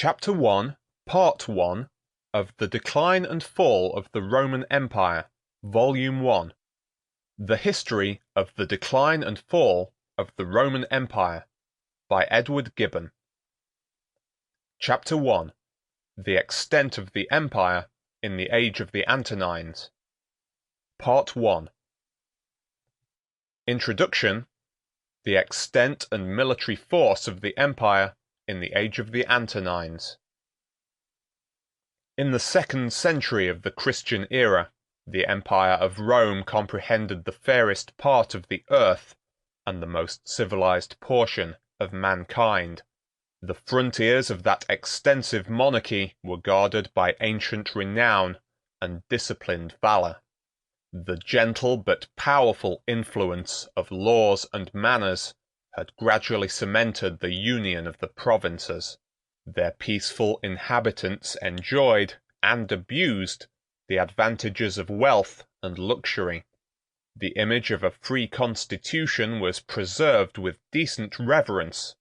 Chapter 1, Part 1 of The Decline and Fall of the Roman Empire, Volume 1. The History of the Decline and Fall of the Roman Empire, by Edward Gibbon. Chapter 1. The Extent of the Empire in the Age of the Antonines. Part 1. Introduction. The Extent and Military Force of the Empire in the Age of the Antonines. In the 2nd century of the Christian era, the Empire of Rome comprehended the fairest part of the earth and the most civilized portion of mankind. The frontiers of that extensive monarchy were guarded by ancient renown and disciplined valor. The gentle but powerful influence of laws and manners had gradually cemented the union of the provinces. Their peaceful inhabitants enjoyed and abused the advantages of wealth and luxury. The image of a free constitution was preserved with decent reverence.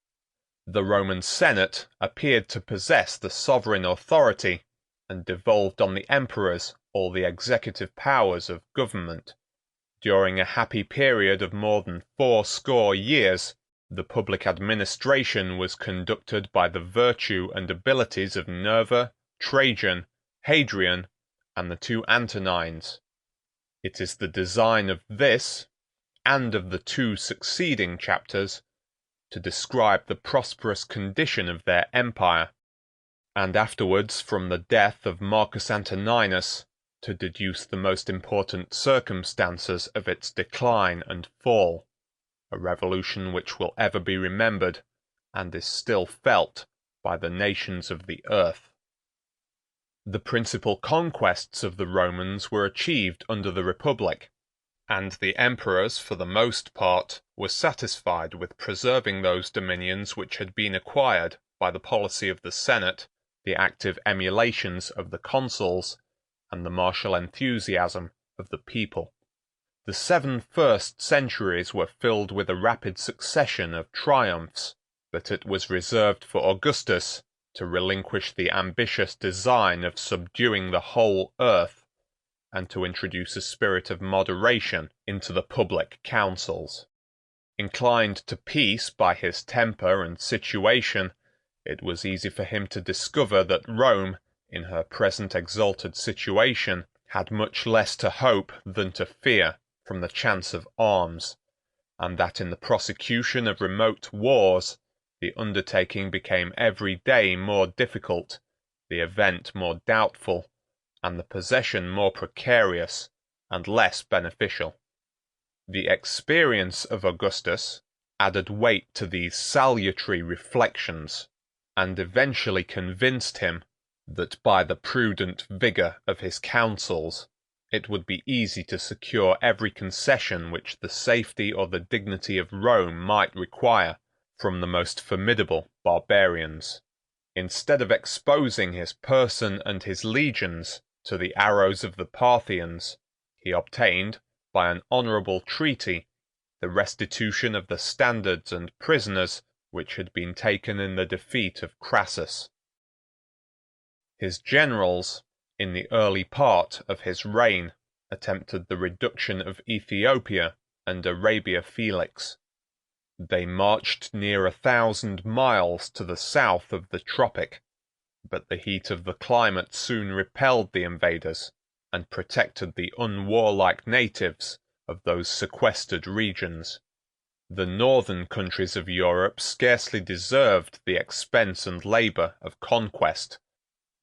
The Roman Senate appeared to possess the sovereign authority and devolved on the emperors all the executive powers of government. During a happy period of more than 80 years, the public administration was conducted by the virtue and abilities of Nerva, Trajan, Hadrian, and the 2 Antonines. It is the design of this, and of the 2 succeeding chapters, to describe the prosperous condition of their empire, and afterwards from the death of Marcus Antoninus to deduce the most important circumstances of its decline and fall, a revolution which will ever be remembered and is still felt by the nations of the earth. The principal conquests of the Romans were achieved under the Republic, and the emperors for the most part were satisfied with preserving those dominions which had been acquired by the policy of the Senate, the active emulations of the consuls, and the martial enthusiasm of the people. The 7 first centuries were filled with a rapid succession of triumphs, but it was reserved for Augustus to relinquish the ambitious design of subduing the whole earth, and to introduce a spirit of moderation into the public councils. Inclined to peace by his temper and situation, it was easy for him to discover that Rome, in her present exalted situation, had much less to hope than to fear from the chance of arms, and that in the prosecution of remote wars the undertaking became every day more difficult, the event more doubtful, and the possession more precarious and less beneficial. The experience of Augustus added weight to these salutary reflections, and eventually convinced him that by the prudent vigor of his counsels it would be easy to secure every concession which the safety or the dignity of Rome might require from the most formidable barbarians. Instead of exposing his person and his legions to the arrows of the Parthians, he obtained, by an honorable treaty, the restitution of the standards and prisoners which had been taken in the defeat of Crassus. His generals, in the early part of his reign, attempted the reduction of Ethiopia and Arabia Felix. They marched near 1,000 miles to the south of the tropic, but the heat of the climate soon repelled the invaders and protected the unwarlike natives of those sequestered regions. The northern countries of Europe scarcely deserved the expense and labor of conquest.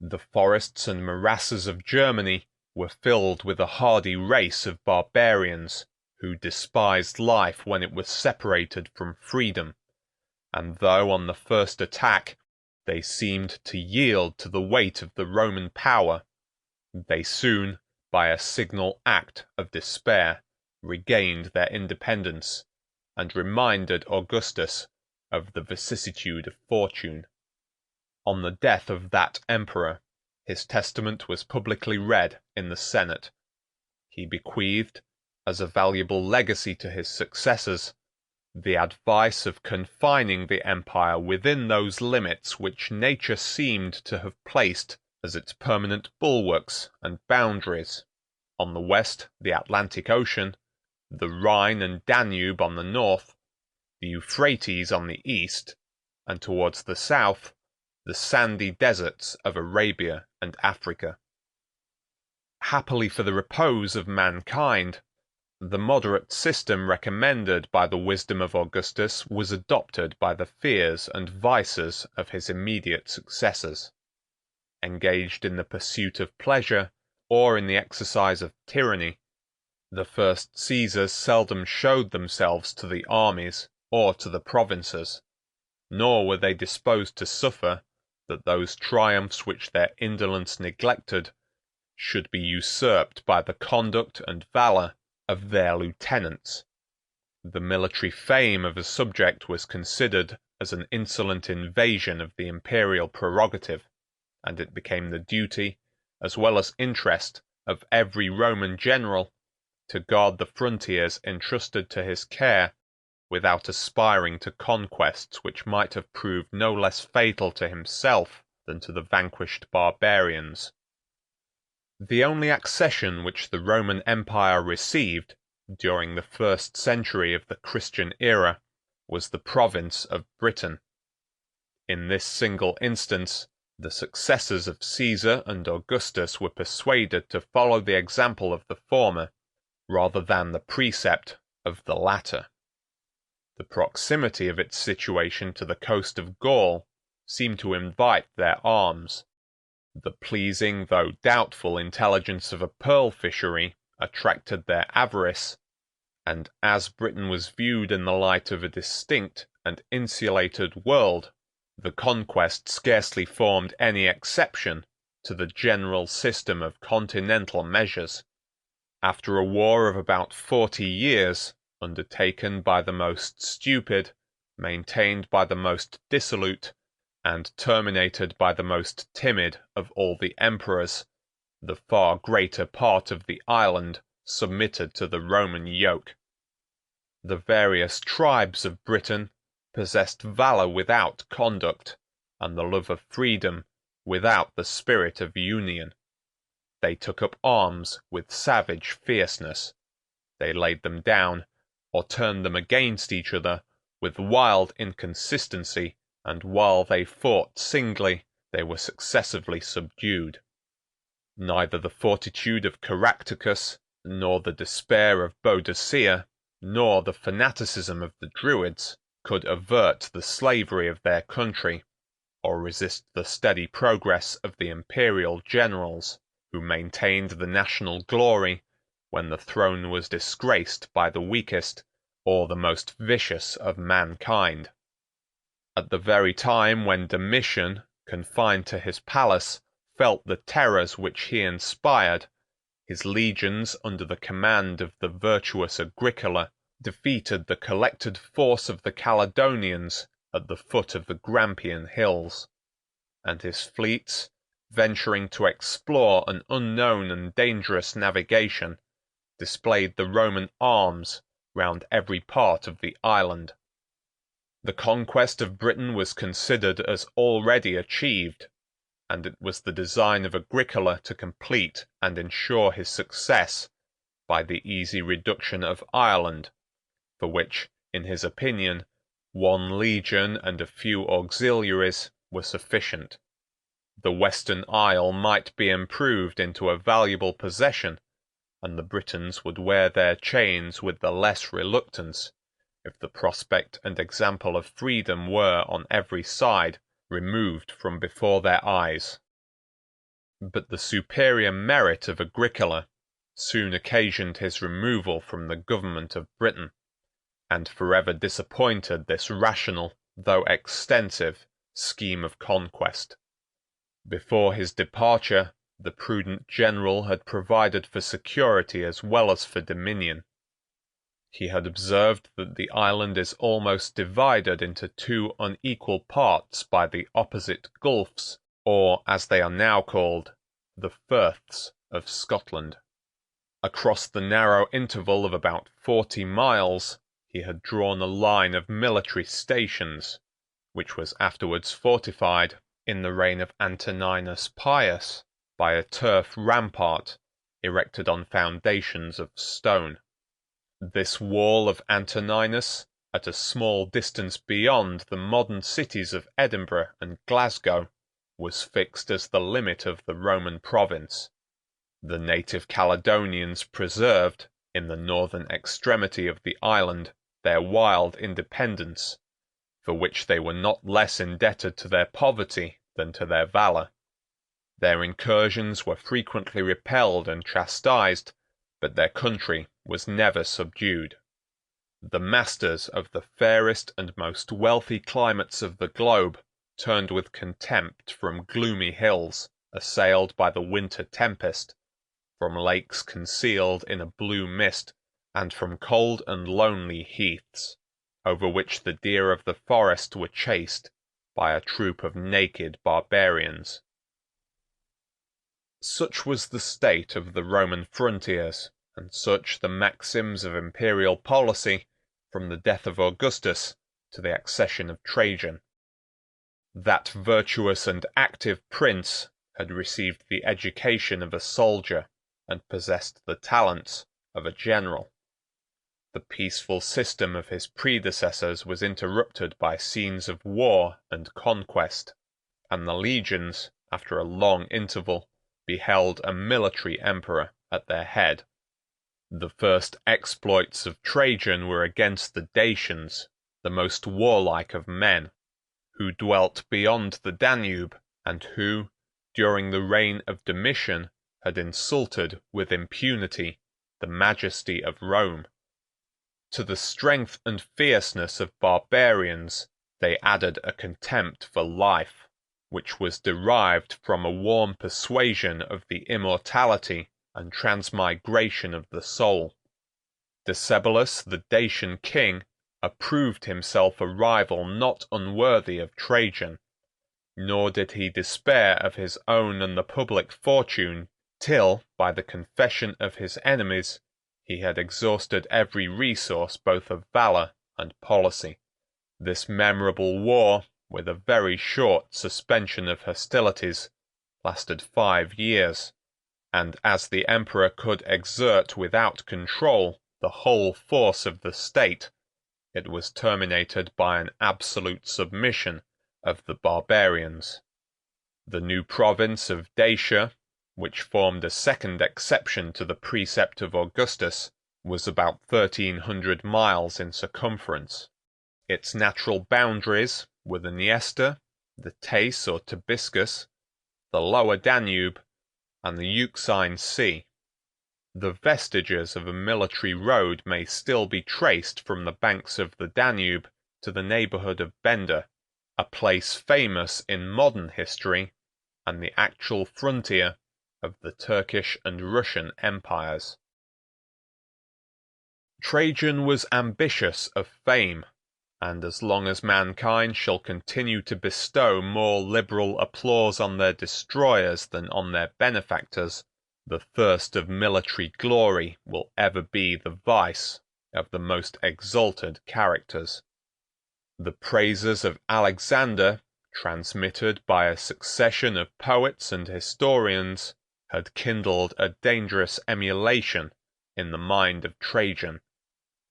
The forests and morasses of Germany were filled with a hardy race of barbarians who despised life when it was separated from freedom, and though on the first attack they seemed to yield to the weight of the Roman power, they soon, by a signal act of despair, regained their independence, and reminded Augustus of the vicissitude of fortune. On the death of that emperor, his testament was publicly read in the Senate. He bequeathed, as a valuable legacy to his successors, the advice of confining the empire within those limits which nature seemed to have placed as its permanent bulwarks and boundaries: on the west, the Atlantic Ocean; the Rhine and Danube on the north; the Euphrates on the east; and towards the south, the sandy deserts of Arabia and Africa. Happily for the repose of mankind, the moderate system recommended by the wisdom of Augustus was adopted by the fears and vices of his immediate successors. Engaged in the pursuit of pleasure, or in the exercise of tyranny, the first Caesars seldom showed themselves to the armies or to the provinces, nor were they disposed to suffer that those triumphs which their indolence neglected should be usurped by the conduct and valor of their lieutenants. The military fame of a subject was considered as an insolent invasion of the imperial prerogative, and it became the duty, as well as interest, of every Roman general to guard the frontiers entrusted to his care, without aspiring to conquests which might have proved no less fatal to himself than to the vanquished barbarians. The only accession which the Roman Empire received during the first century of the Christian era was the province of Britain. In this single instance, the successors of Caesar and Augustus were persuaded to follow the example of the former rather than the precept of the latter. The proximity of its situation to the coast of Gaul seemed to invite their arms. The pleasing though doubtful intelligence of a pearl fishery attracted their avarice, and as Britain was viewed in the light of a distinct and insulated world, the conquest scarcely formed any exception to the general system of continental measures. After a war of about 40 years, undertaken by the most stupid, maintained by the most dissolute, and terminated by the most timid of all the emperors, the far greater part of the island submitted to the Roman yoke. The various tribes of Britain possessed valor without conduct, and the love of freedom without the spirit of union. They took up arms with savage fierceness. They laid them down, or turned them against each other, with wild inconsistency, and while they fought singly, they were successively subdued. Neither the fortitude of Caractacus, nor the despair of Boadicea, nor the fanaticism of the Druids, could avert the slavery of their country, or resist the steady progress of the imperial generals, who maintained the national glory when the throne was disgraced by the weakest or the most vicious of mankind. At the very time when Domitian, confined to his palace, felt the terrors which he inspired, his legions, under the command of the virtuous Agricola, defeated the collected force of the Caledonians at the foot of the Grampian hills; and his fleets, venturing to explore an unknown and dangerous navigation, displayed the Roman arms round every part of the island. The conquest of Britain was considered as already achieved, and it was the design of Agricola to complete and ensure his success by the easy reduction of Ireland, for which, in his opinion, 1 legion and a few auxiliaries were sufficient. The Western Isle might be improved into a valuable possession, and the Britons would wear their chains with the less reluctance if the prospect and example of freedom were on every side removed from before their eyes. But the superior merit of Agricola soon occasioned his removal from the government of Britain, and forever disappointed this rational, though extensive, scheme of conquest. Before his departure, the prudent general had provided for security as well as for dominion. He had observed that the island is almost divided into 2 unequal parts by the opposite gulfs, or, as they are now called, the firths of Scotland. Across the narrow interval of about 40 miles, he had drawn a line of military stations, which was afterwards fortified, in the reign of Antoninus Pius, by a turf rampart erected on foundations of stone. This wall of Antoninus, at a small distance beyond the modern cities of Edinburgh and Glasgow, was fixed as the limit of the Roman province. The native Caledonians preserved, in the northern extremity of the island, their wild independence, for which they were not less indebted to their poverty than to their valor. Their incursions were frequently repelled and chastised, but their country was never subdued. The masters of the fairest and most wealthy climates of the globe turned with contempt from gloomy hills assailed by the winter tempest, from lakes concealed in a blue mist, and from cold and lonely heaths, over which the deer of the forest were chased by a troop of naked barbarians. Such was the state of the Roman frontiers, and such the maxims of imperial policy, from the death of Augustus to the accession of Trajan. That virtuous and active prince had received the education of a soldier and possessed the talents of a general. The peaceful system of his predecessors was interrupted by scenes of war and conquest, and the legions, after a long interval, beheld a military emperor at their head. The first exploits of Trajan were against the Dacians, the most warlike of men, who dwelt beyond the Danube, and who, during the reign of Domitian, had insulted with impunity the majesty of Rome. To the strength and fierceness of barbarians they added a contempt for life, which was derived from a warm persuasion of the immortality and transmigration of the soul. Decebalus, the Dacian king, approved himself a rival not unworthy of Trajan, nor did he despair of his own and the public fortune till, by the confession of his enemies, he had exhausted every resource both of valor and policy. This memorable war, with a very short suspension of hostilities, lasted 5 years, and as the emperor could exert without control the whole force of the state, it was terminated by an absolute submission of the barbarians. The new province of Dacia, which formed a second exception to the precept of Augustus, was about 1,300 miles in circumference. Its natural boundaries were the Dniester, the Teyss or Tibiscus, the lower Danube, and the Euxine Sea. The vestiges of a military road may still be traced from the banks of the Danube to the neighborhood of Bender, a place famous in modern history, and the actual frontier of the Turkish and Russian empires. Trajan was ambitious of fame, and as long as mankind shall continue to bestow more liberal applause on their destroyers than on their benefactors, the thirst of military glory will ever be the vice of the most exalted characters. The praises of Alexander, transmitted by a succession of poets and historians, had kindled a dangerous emulation in the mind of Trajan.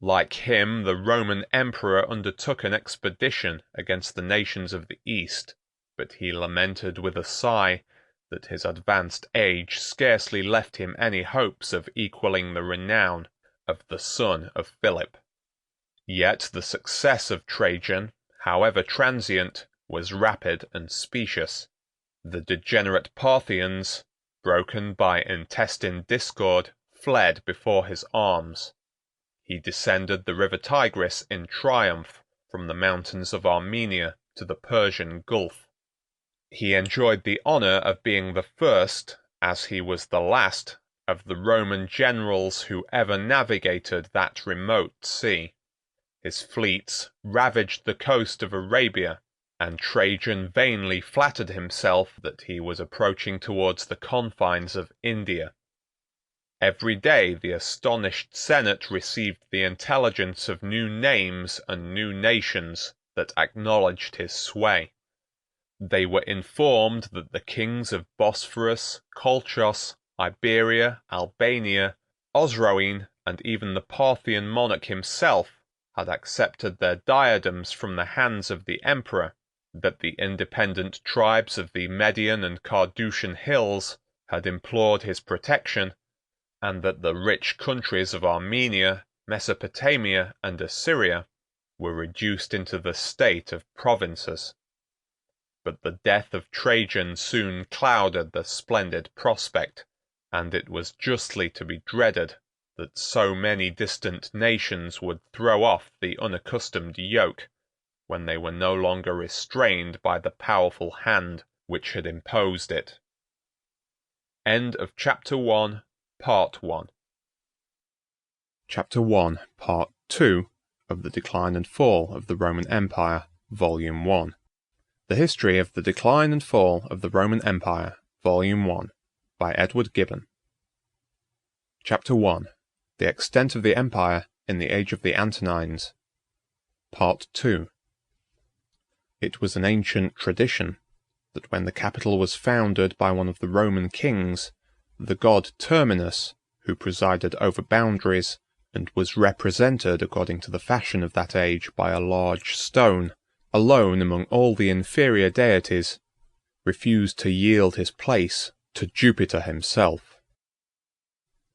Like him, the Roman emperor undertook an expedition against the nations of the East, but he lamented with a sigh that his advanced age scarcely left him any hopes of equaling the renown of the son of Philip. Yet the success of Trajan, however transient, was rapid and specious. The degenerate Parthians, broken by intestine discord, fled before his arms. He descended the river Tigris in triumph from the mountains of Armenia to the Persian Gulf. He enjoyed the honor of being the first, as he was the last, of the Roman generals who ever navigated that remote sea. His fleets ravaged the coast of Arabia, and Trajan vainly flattered himself that he was approaching towards the confines of India. Every day the astonished Senate received the intelligence of new names and new nations that acknowledged his sway. They were informed that the kings of Bosphorus, Colchos, Iberia, Albania, Osroene, and even the Parthian monarch himself had accepted their diadems from the hands of the emperor, that the independent tribes of the Median and Carduchian hills had implored his protection, and that the rich countries of Armenia, Mesopotamia, and Assyria were reduced into the state of provinces. But the death of Trajan soon clouded the splendid prospect, and it was justly to be dreaded that so many distant nations would throw off the unaccustomed yoke when they were no longer restrained by the powerful hand which had imposed it. End of Chapter 1, Part 1. Chapter 1, Part 2 of The Decline and Fall of the Roman Empire, Volume 1. The History of the Decline and Fall of the Roman Empire, Volume 1, by Edward Gibbon. Chapter 1. The Extent of the Empire in the Age of the Antonines. Part 2. It was an ancient tradition that when the capital was founded by one of the Roman kings, the god Terminus, who presided over boundaries and was represented according to the fashion of that age by a large stone, alone among all the inferior deities, refused to yield his place to Jupiter himself.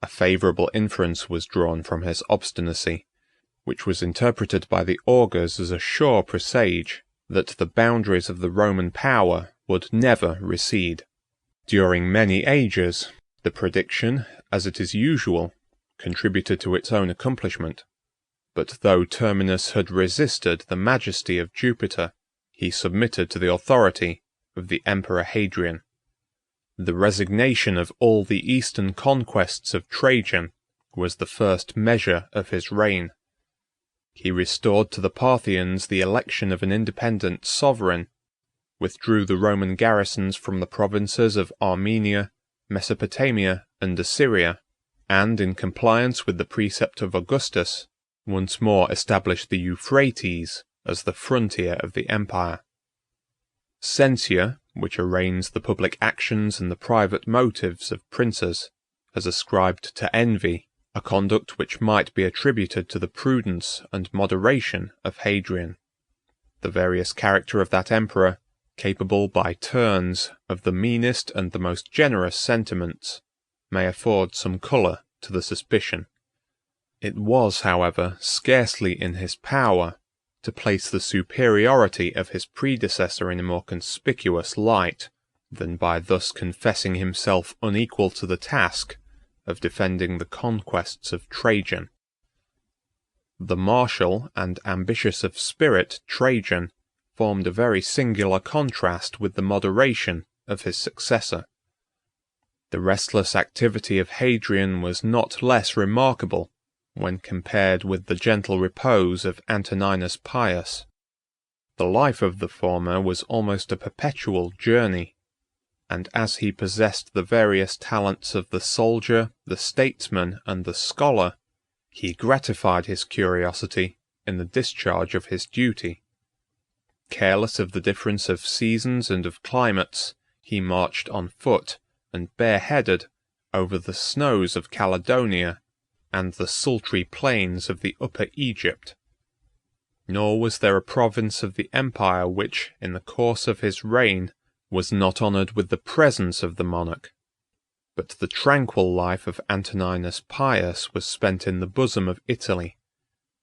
A favorable inference was drawn from his obstinacy, which was interpreted by the augurs as a sure presage that the boundaries of the Roman power would never recede. During many ages, the prediction, as it is usual, contributed to its own accomplishment. But though Terminus had resisted the majesty of Jupiter, he submitted to the authority of the Emperor Hadrian. The resignation of all the eastern conquests of Trajan was the first measure of his reign. He restored to the Parthians the election of an independent sovereign, withdrew the Roman garrisons from the provinces of Armenia, Mesopotamia, and Assyria, and, in compliance with the precept of Augustus, once more established the Euphrates as the frontier of the empire. Censure, which arraigns the public actions and the private motives of princes, has ascribed to envy a conduct which might be attributed to the prudence and moderation of Hadrian. The various character of that emperor, capable by turns of the meanest and the most generous sentiments, may afford some colour to the suspicion. It was, however, scarcely in his power to place the superiority of his predecessor in a more conspicuous light than by thus confessing himself unequal to the task of defending the conquests of Trajan. The martial and ambitious of spirit Trajan formed a very singular contrast with the moderation of his successor. The restless activity of Hadrian was not less remarkable when compared with the gentle repose of Antoninus Pius. The life of the former was almost a perpetual journey, and as he possessed the various talents of the soldier, the statesman, and the scholar, he gratified his curiosity in the discharge of his duty. Careless of the difference of seasons and of climates, he marched on foot and bareheaded over the snows of Caledonia and the sultry plains of the Upper Egypt. Nor was there a province of the empire which, in the course of his reign, was not honoured with the presence of the monarch. But the tranquil life of Antoninus Pius was spent in the bosom of Italy,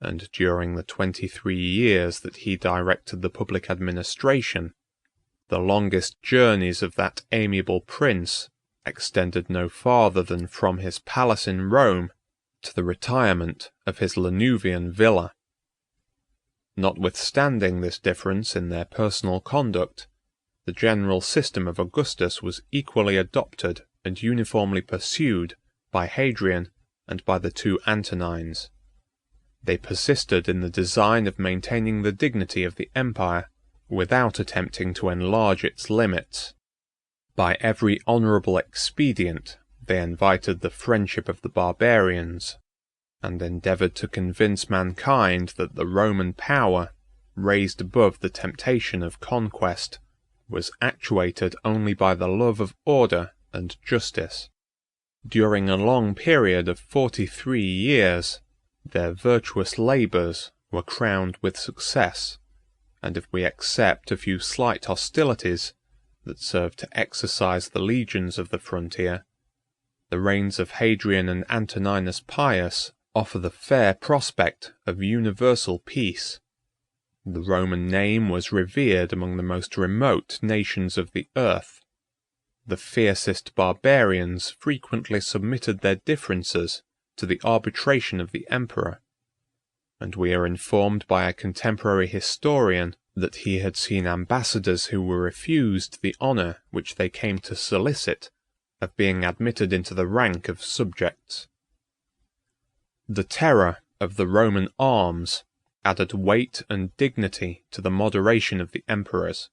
and during the 23 years that he directed the public administration, the longest journeys of that amiable prince extended no farther than from his palace in Rome to the retirement of his Lanuvian villa. Notwithstanding this difference in their personal conduct, the general system of Augustus was equally adopted and uniformly pursued by Hadrian and by the two Antonines. They persisted in the design of maintaining the dignity of the empire without attempting to enlarge its limits. By every honourable expedient They invited the friendship of the barbarians, and endeavored to convince mankind that the Roman power, raised above the temptation of conquest, was actuated only by the love of order and justice. During a long period of 43 years, their virtuous labors were crowned with success, and if we except a few slight hostilities that served to exercise the legions of the frontier, the reigns of Hadrian and Antoninus Pius offer the fair prospect of universal peace. The Roman name was revered among the most remote nations of the earth. The fiercest barbarians frequently submitted their differences to the arbitration of the emperor, and we are informed by a contemporary historian that he had seen ambassadors who were refused the honor which they came to solicit of being admitted into the rank of subjects. The terror of the Roman arms added weight and dignity to the moderation of the emperors.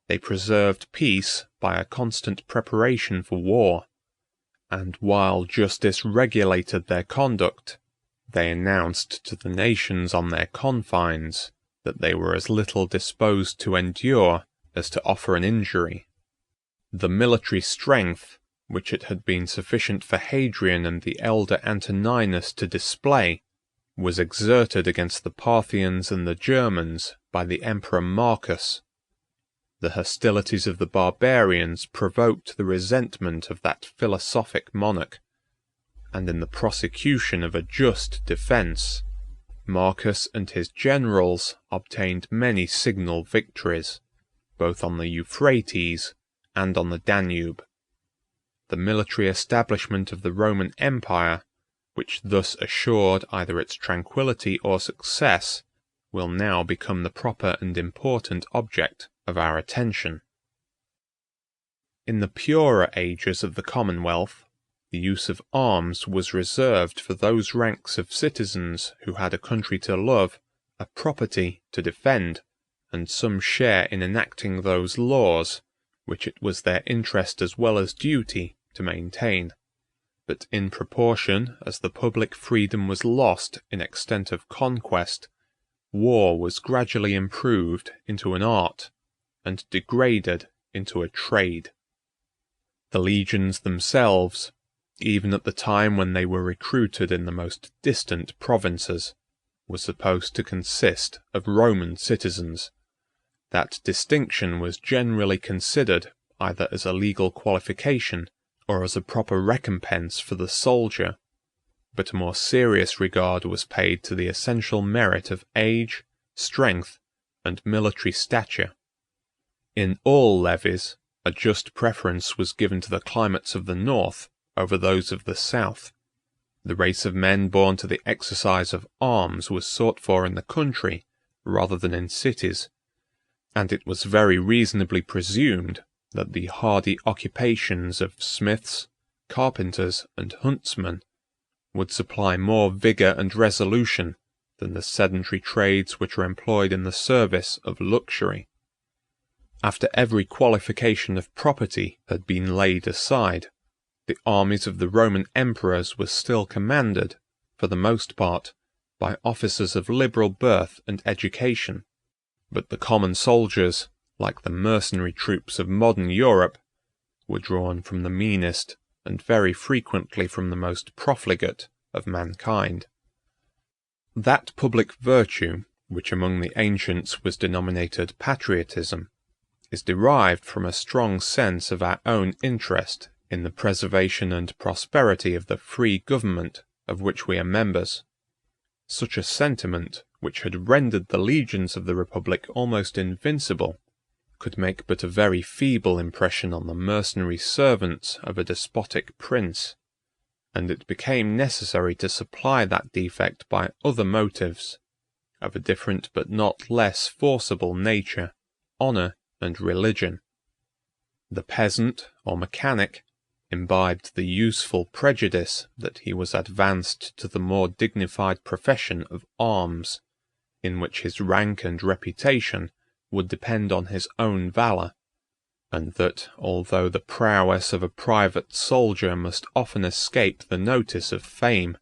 They preserved peace by a constant preparation for war, and while justice regulated their conduct, they announced to the nations on their confines that they were as little disposed to endure as to offer an injury. The military strength, which it had been sufficient for Hadrian and the elder Antoninus to display, was exerted against the Parthians and the Germans by the Emperor Marcus. The hostilities of the barbarians provoked the resentment of that philosophic monarch, and in the prosecution of a just defense, Marcus and his generals obtained many signal victories, both on the Euphrates and on the Danube. The military establishment of the Roman Empire, which thus assured either its tranquillity or success, will now become the proper and important object of our attention. In the purer ages of the Commonwealth, the use of arms was reserved for those ranks of citizens who had a country to love, a property to defend, and some share in enacting those laws which it was their interest as well as duty to maintain. But in proportion as the public freedom was lost in extent of conquest, war was gradually improved into an art, and degraded into a trade. The legions themselves, even at the time when they were recruited in the most distant provinces, were supposed to consist of Roman citizens. That distinction was generally considered either as a legal qualification or as a proper recompense for the soldier, but a more serious regard was paid to the essential merit of age, strength, and military stature. In all levies, a just preference was given to the climates of the north over those of the south. The race of men born to the exercise of arms was sought for in the country rather than in cities, and it was very reasonably presumed that the hardy occupations of smiths, carpenters, and huntsmen would supply more vigor and resolution than the sedentary trades which are employed in the service of luxury. After every qualification of property had been laid aside, the armies of the Roman emperors were still commanded, for the most part, by officers of liberal birth and education, but the common soldiers, like the mercenary troops of modern Europe, were drawn from the meanest and very frequently from the most profligate of mankind. That public virtue, which among the ancients was denominated patriotism, is derived from a strong sense of our own interest in the preservation and prosperity of the free government of which we are members. Such a sentiment, which had rendered the legions of the Republic almost invincible, could make but a very feeble impression on the mercenary servants of a despotic prince, and it became necessary to supply that defect by other motives, of a different but not less forcible nature, honor and religion. The peasant or mechanic imbibed the useful prejudice that he was advanced to the more dignified profession of arms, in which his rank and reputation would depend on his own valor, and that, although the prowess of a private soldier must often escape the notice of fame,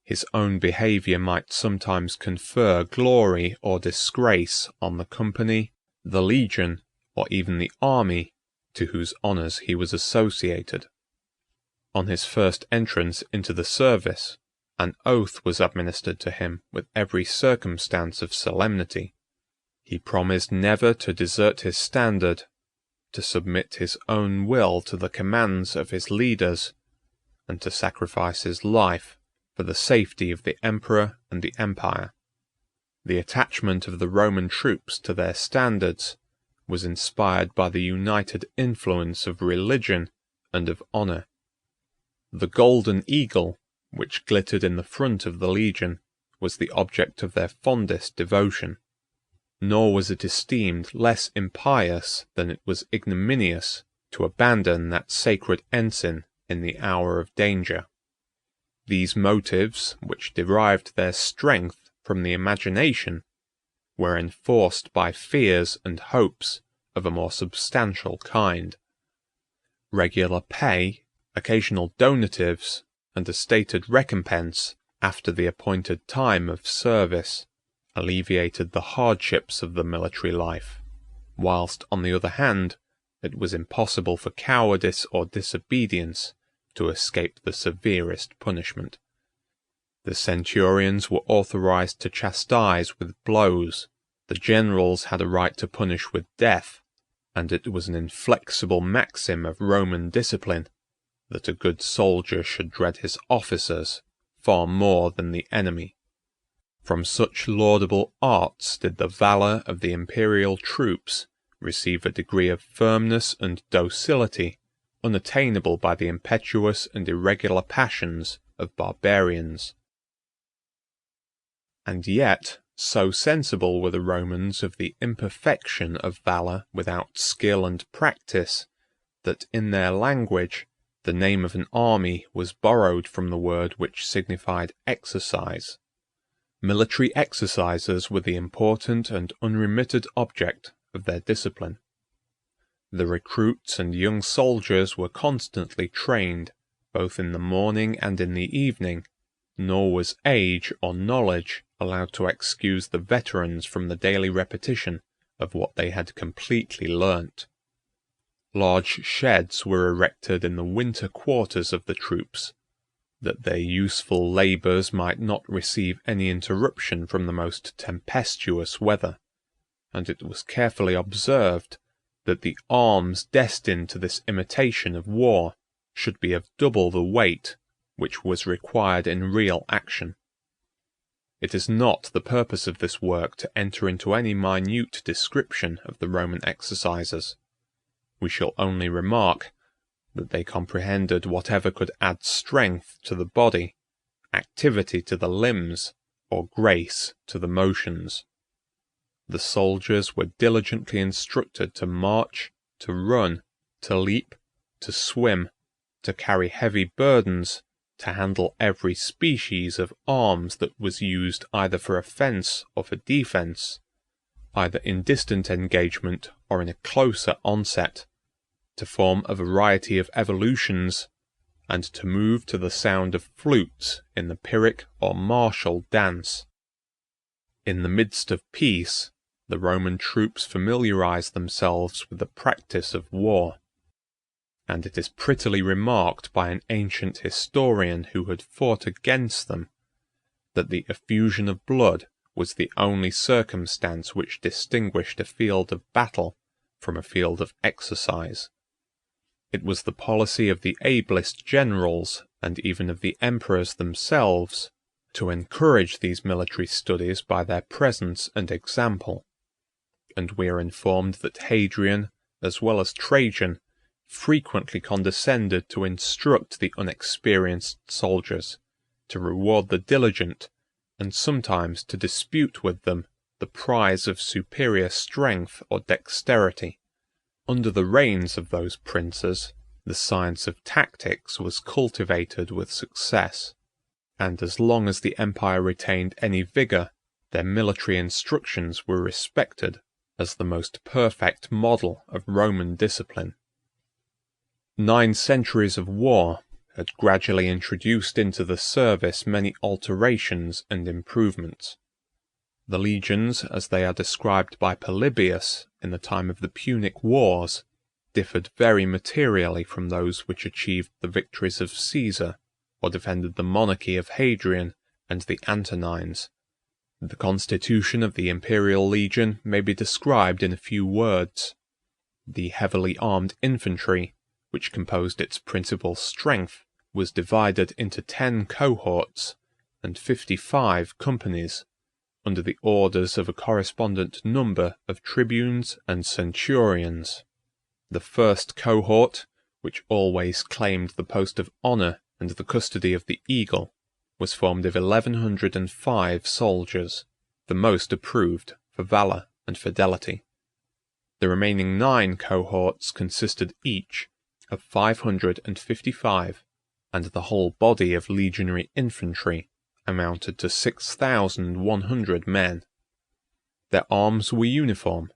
his own behavior might sometimes confer glory or disgrace on the company, the legion, or even the army to whose honors he was associated. On his first entrance into the service, an oath was administered to him with every circumstance of solemnity. He promised never to desert his standard, to submit his own will to the commands of his leaders, and to sacrifice his life for the safety of the emperor and the empire. The attachment of the Roman troops to their standards was inspired by the united influence of religion and of honor. The golden eagle, which glittered in the front of the legion, was the object of their fondest devotion. Nor was it esteemed less impious than it was ignominious to abandon that sacred ensign in the hour of danger. These motives, which derived their strength from the imagination, were enforced by fears and hopes of a more substantial kind. Regular pay, occasional donatives, and a stated recompense after the appointed time of service alleviated the hardships of the military life, whilst, on the other hand, it was impossible for cowardice or disobedience to escape the severest punishment. The centurions were authorized to chastise with blows, the generals had a right to punish with death, and it was an inflexible maxim of Roman discipline that a good soldier should dread his officers far more than the enemy. From such laudable arts did the valor of the imperial troops receive a degree of firmness and docility unattainable by the impetuous and irregular passions of barbarians. And yet, so sensible were the Romans of the imperfection of valor without skill and practice, that in their language the name of an army was borrowed from the word which signified exercise. Military exercises were the important and unremitted object of their discipline. The recruits and young soldiers were constantly trained, both in the morning and in the evening, nor was age or knowledge allowed to excuse the veterans from the daily repetition of what they had completely learnt. Large sheds were erected in the winter quarters of the troops, that their useful labors might not receive any interruption from the most tempestuous weather, and it was carefully observed that the arms destined to this imitation of war should be of double the weight which was required in real action. It is not the purpose of this work to enter into any minute description of the Roman exercises. We shall only remark that they comprehended whatever could add strength to the body, activity to the limbs, or grace to the motions. The soldiers were diligently instructed to march, to run, to leap, to swim, to carry heavy burdens, to handle every species of arms that was used either for offense or for defense, either in distant engagement or in a closer onset, to form a variety of evolutions, and to move to the sound of flutes in the Pyrrhic or martial dance. In the midst of peace, the Roman troops familiarized themselves with the practice of war, and it is prettily remarked by an ancient historian who had fought against them, that the effusion of blood was the only circumstance which distinguished a field of battle from a field of exercise. It was the policy of the ablest generals, and even of the emperors themselves, to encourage these military studies by their presence and example; and we are informed that Hadrian, as well as Trajan, frequently condescended to instruct the unexperienced soldiers, to reward the diligent, and sometimes to dispute with them the prize of superior strength or dexterity. Under the reigns of those princes, the science of tactics was cultivated with success, and as long as the empire retained any vigor, their military instructions were respected as the most perfect model of Roman discipline. 9 centuries of war had gradually introduced into the service many alterations and improvements. The legions, as they are described by Polybius in the time of the Punic Wars, differed very materially from those which achieved the victories of Caesar or defended the monarchy of Hadrian and the Antonines. The constitution of the imperial legion may be described in a few words. The heavily armed infantry, which composed its principal strength, was divided into 10 cohorts and 55 companies, under the orders of a correspondent number of tribunes and centurions. The first cohort, which always claimed the post of honor and the custody of the eagle, was formed of 1,105 soldiers, the most approved for valor and fidelity. The remaining 9 cohorts consisted each of 555, and the whole body of legionary infantry amounted to 6,100 men. Their arms were uniform,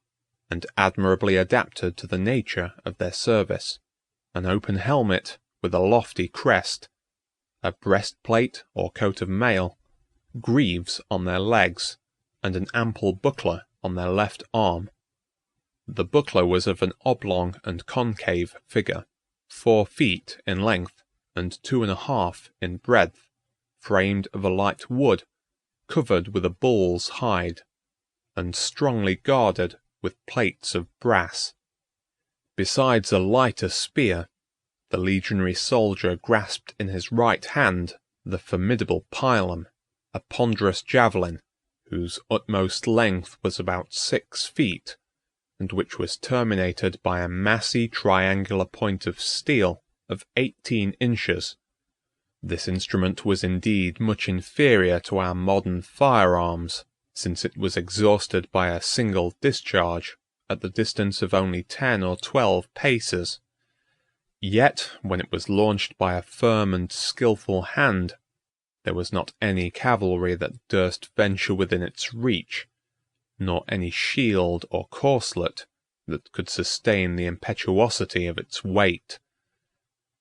and admirably adapted to the nature of their service: an open helmet with a lofty crest, a breastplate or coat of mail, greaves on their legs, and an ample buckler on their left arm. The buckler was of an oblong and concave figure, 4 feet in length and 2½ in breadth, framed of a light wood, covered with a bull's hide, and strongly guarded with plates of brass. Besides a lighter spear, the legionary soldier grasped in his right hand the formidable pilum, a ponderous javelin, whose utmost length was about 6 feet, and which was terminated by a massy triangular point of steel of 18 inches. This instrument was indeed much inferior to our modern firearms, since it was exhausted by a single discharge at the distance of only 10 or 12 paces. Yet, when it was launched by a firm and skilful hand, there was not any cavalry that durst venture within its reach, nor any shield or corslet that could sustain the impetuosity of its weight.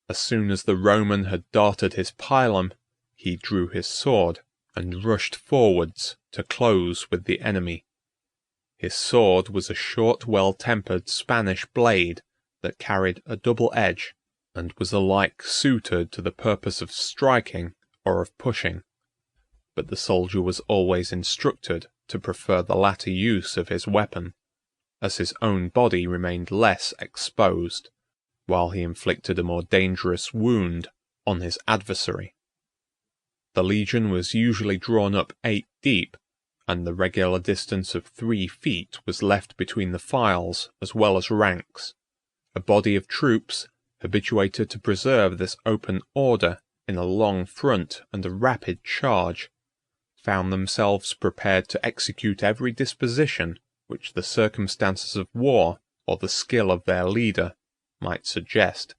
As soon as the Roman had darted his pilum, he drew his sword and rushed forwards to close with the enemy. His sword was a short, well-tempered Spanish blade that carried a double edge, and was alike suited to the purpose of striking or of pushing. But the soldier was always instructed to prefer the latter use of his weapon, as his own body remained less exposed, while he inflicted a more dangerous wound on his adversary. The legion was usually drawn up 8 deep, and the regular distance of 3 feet was left between the files as well as ranks. A body of troops, habituated to preserve this open order in a long front and a rapid charge, found themselves prepared to execute every disposition which the circumstances of war or the skill of their leader might suggest.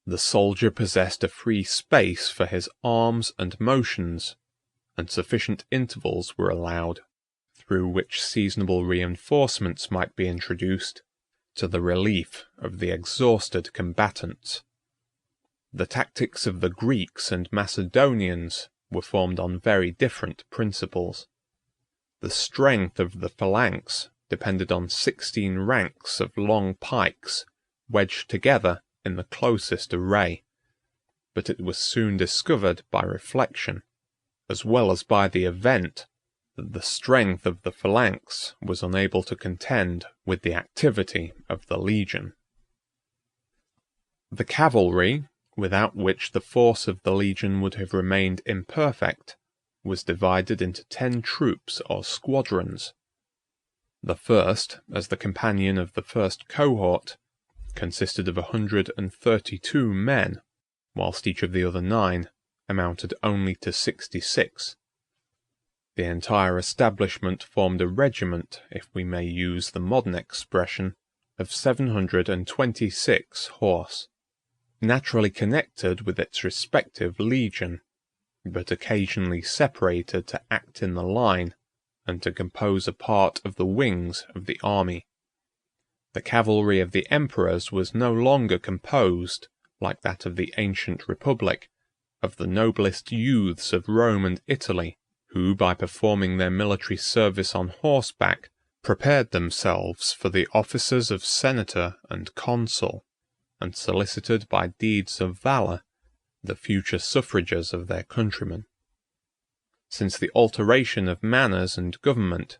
The soldier possessed a free space for his arms and motions, and sufficient intervals were allowed, through which seasonable reinforcements might be introduced, to the relief of the exhausted combatants. The tactics of the Greeks and Macedonians were formed on very different principles. The strength of the phalanx depended on 16 ranks of long pikes, wedged together in the closest array, but it was soon discovered by reflection, as well as by the event, that the strength of the phalanx was unable to contend with the activity of the legion. The cavalry, without which the force of the legion would have remained imperfect, was divided into 10 troops or squadrons. The first, as the companion of the first cohort, consisted of 132 men, whilst each of the other 9 amounted only to 66. The entire establishment formed a regiment, if we may use the modern expression, of 726 horse, naturally connected with its respective legion, but occasionally separated to act in the line, and to compose a part of the wings of the army. The cavalry of the emperors was no longer composed, like that of the ancient republic, of the noblest youths of Rome and Italy, who, by performing their military service on horseback, prepared themselves for the offices of senator and consul, and solicited by deeds of valor the future suffrages of their countrymen. Since the alteration of manners and government,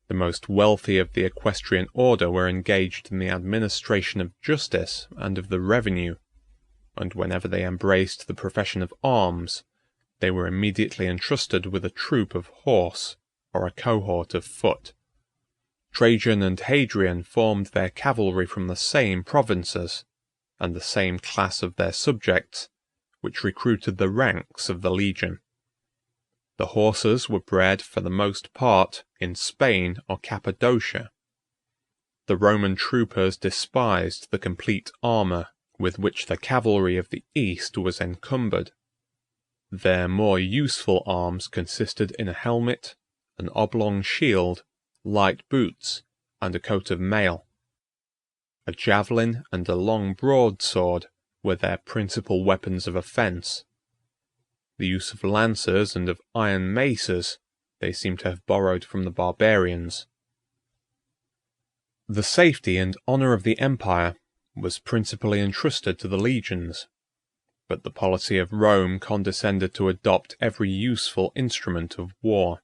the most wealthy of the equestrian order were engaged in the administration of justice and of the revenue, and whenever they embraced the profession of arms, they were immediately entrusted with a troop of horse or a cohort of foot. Trajan and Hadrian formed their cavalry from the same provinces, and the same class of their subjects, which recruited the ranks of the legion. The horses were bred for the most part in Spain or Cappadocia. The Roman troopers despised the complete armor with which the cavalry of the East was encumbered. Their more useful arms consisted in a helmet, an oblong shield, light boots, and a coat of mail. A javelin and a long broadsword were their principal weapons of offence. The use of lances and of iron maces they seem to have borrowed from the barbarians. The safety and honor of the empire was principally entrusted to the legions, but the policy of Rome condescended to adopt every useful instrument of war.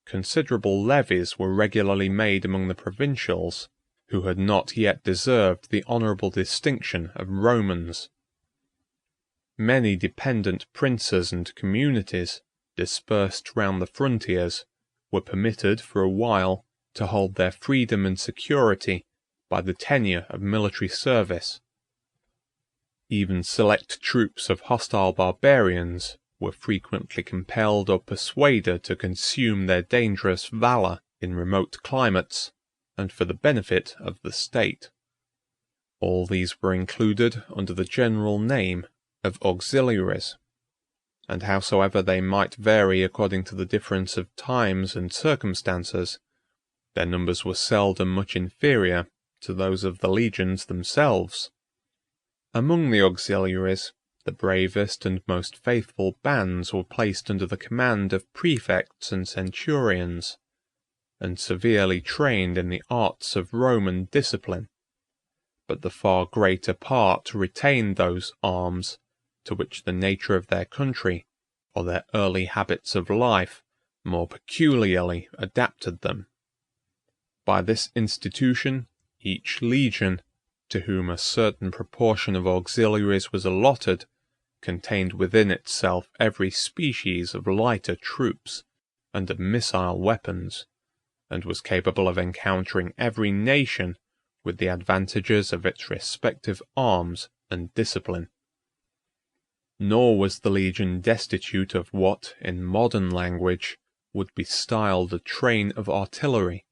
Considerable levies were regularly made among the provincials, who had not yet deserved the honorable distinction of Romans. Many dependent princes and communities, dispersed round the frontiers, were permitted for a while to hold their freedom and security by the tenure of military service. Even select troops of hostile barbarians were frequently compelled or persuaded to consume their dangerous valor in remote climates, and for the benefit of the state. All these were included under the general name of auxiliaries, and howsoever they might vary according to the difference of times and circumstances, their numbers were seldom much inferior to those of the legions themselves. Among the auxiliaries, the bravest and most faithful bands were placed under the command of prefects and centurions, and severely trained in the arts of Roman discipline, but the far greater part retained those arms to which the nature of their country, or their early habits of life, more peculiarly adapted them. By this institution, each legion, to whom a certain proportion of auxiliaries was allotted, contained within itself every species of lighter troops and of missile weapons, and was capable of encountering every nation with the advantages of its respective arms and discipline. Nor was the legion destitute of what, in modern language, would be styled a train of artillery.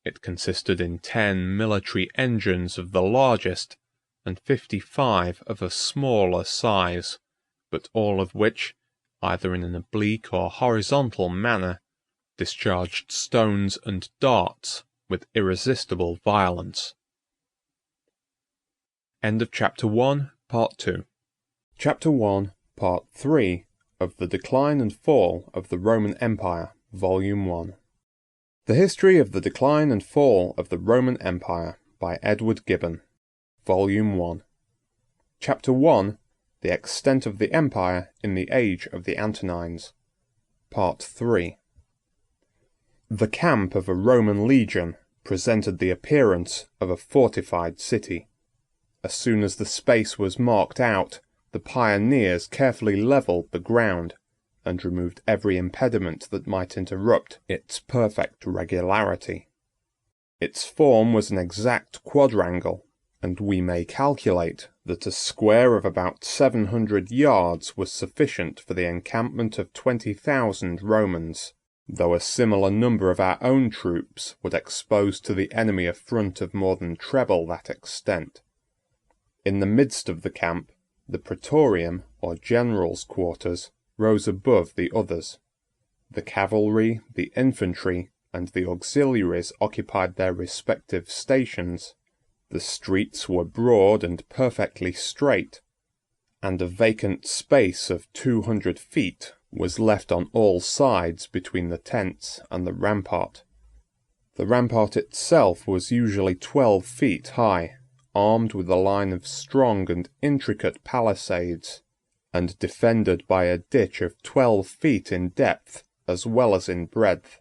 It consisted in 10 military engines of the largest, and 55 of a smaller size, but all of which, either in an oblique or horizontal manner, discharged stones and darts with irresistible violence. End of Chapter 1, Part 2. Chapter 1, Part 3 of The Decline and Fall of the Roman Empire, Volume 1. The History of the Decline and Fall of the Roman Empire by Edward Gibbon, Volume 1. Chapter 1, The Extent of the Empire in the Age of the Antonines, Part 3. The camp of a Roman legion presented the appearance of a fortified city. As soon as the space was marked out, the pioneers carefully leveled the ground, and removed every impediment that might interrupt its perfect regularity. Its form was an exact quadrangle, and we may calculate that a square of about 700 yards was sufficient for the encampment of 20,000 Romans, though a similar number of our own troops would expose to the enemy a front of more than treble that extent. In the midst of the camp, the praetorium, or general's quarters, rose above the others. The cavalry, the infantry, and the auxiliaries occupied their respective stations. The streets were broad and perfectly straight, and a vacant space of 200 feet was left on all sides between the tents and the rampart. The rampart itself was usually 12 feet high, armed with a line of strong and intricate palisades, and defended by a ditch of 12 feet in depth as well as in breadth.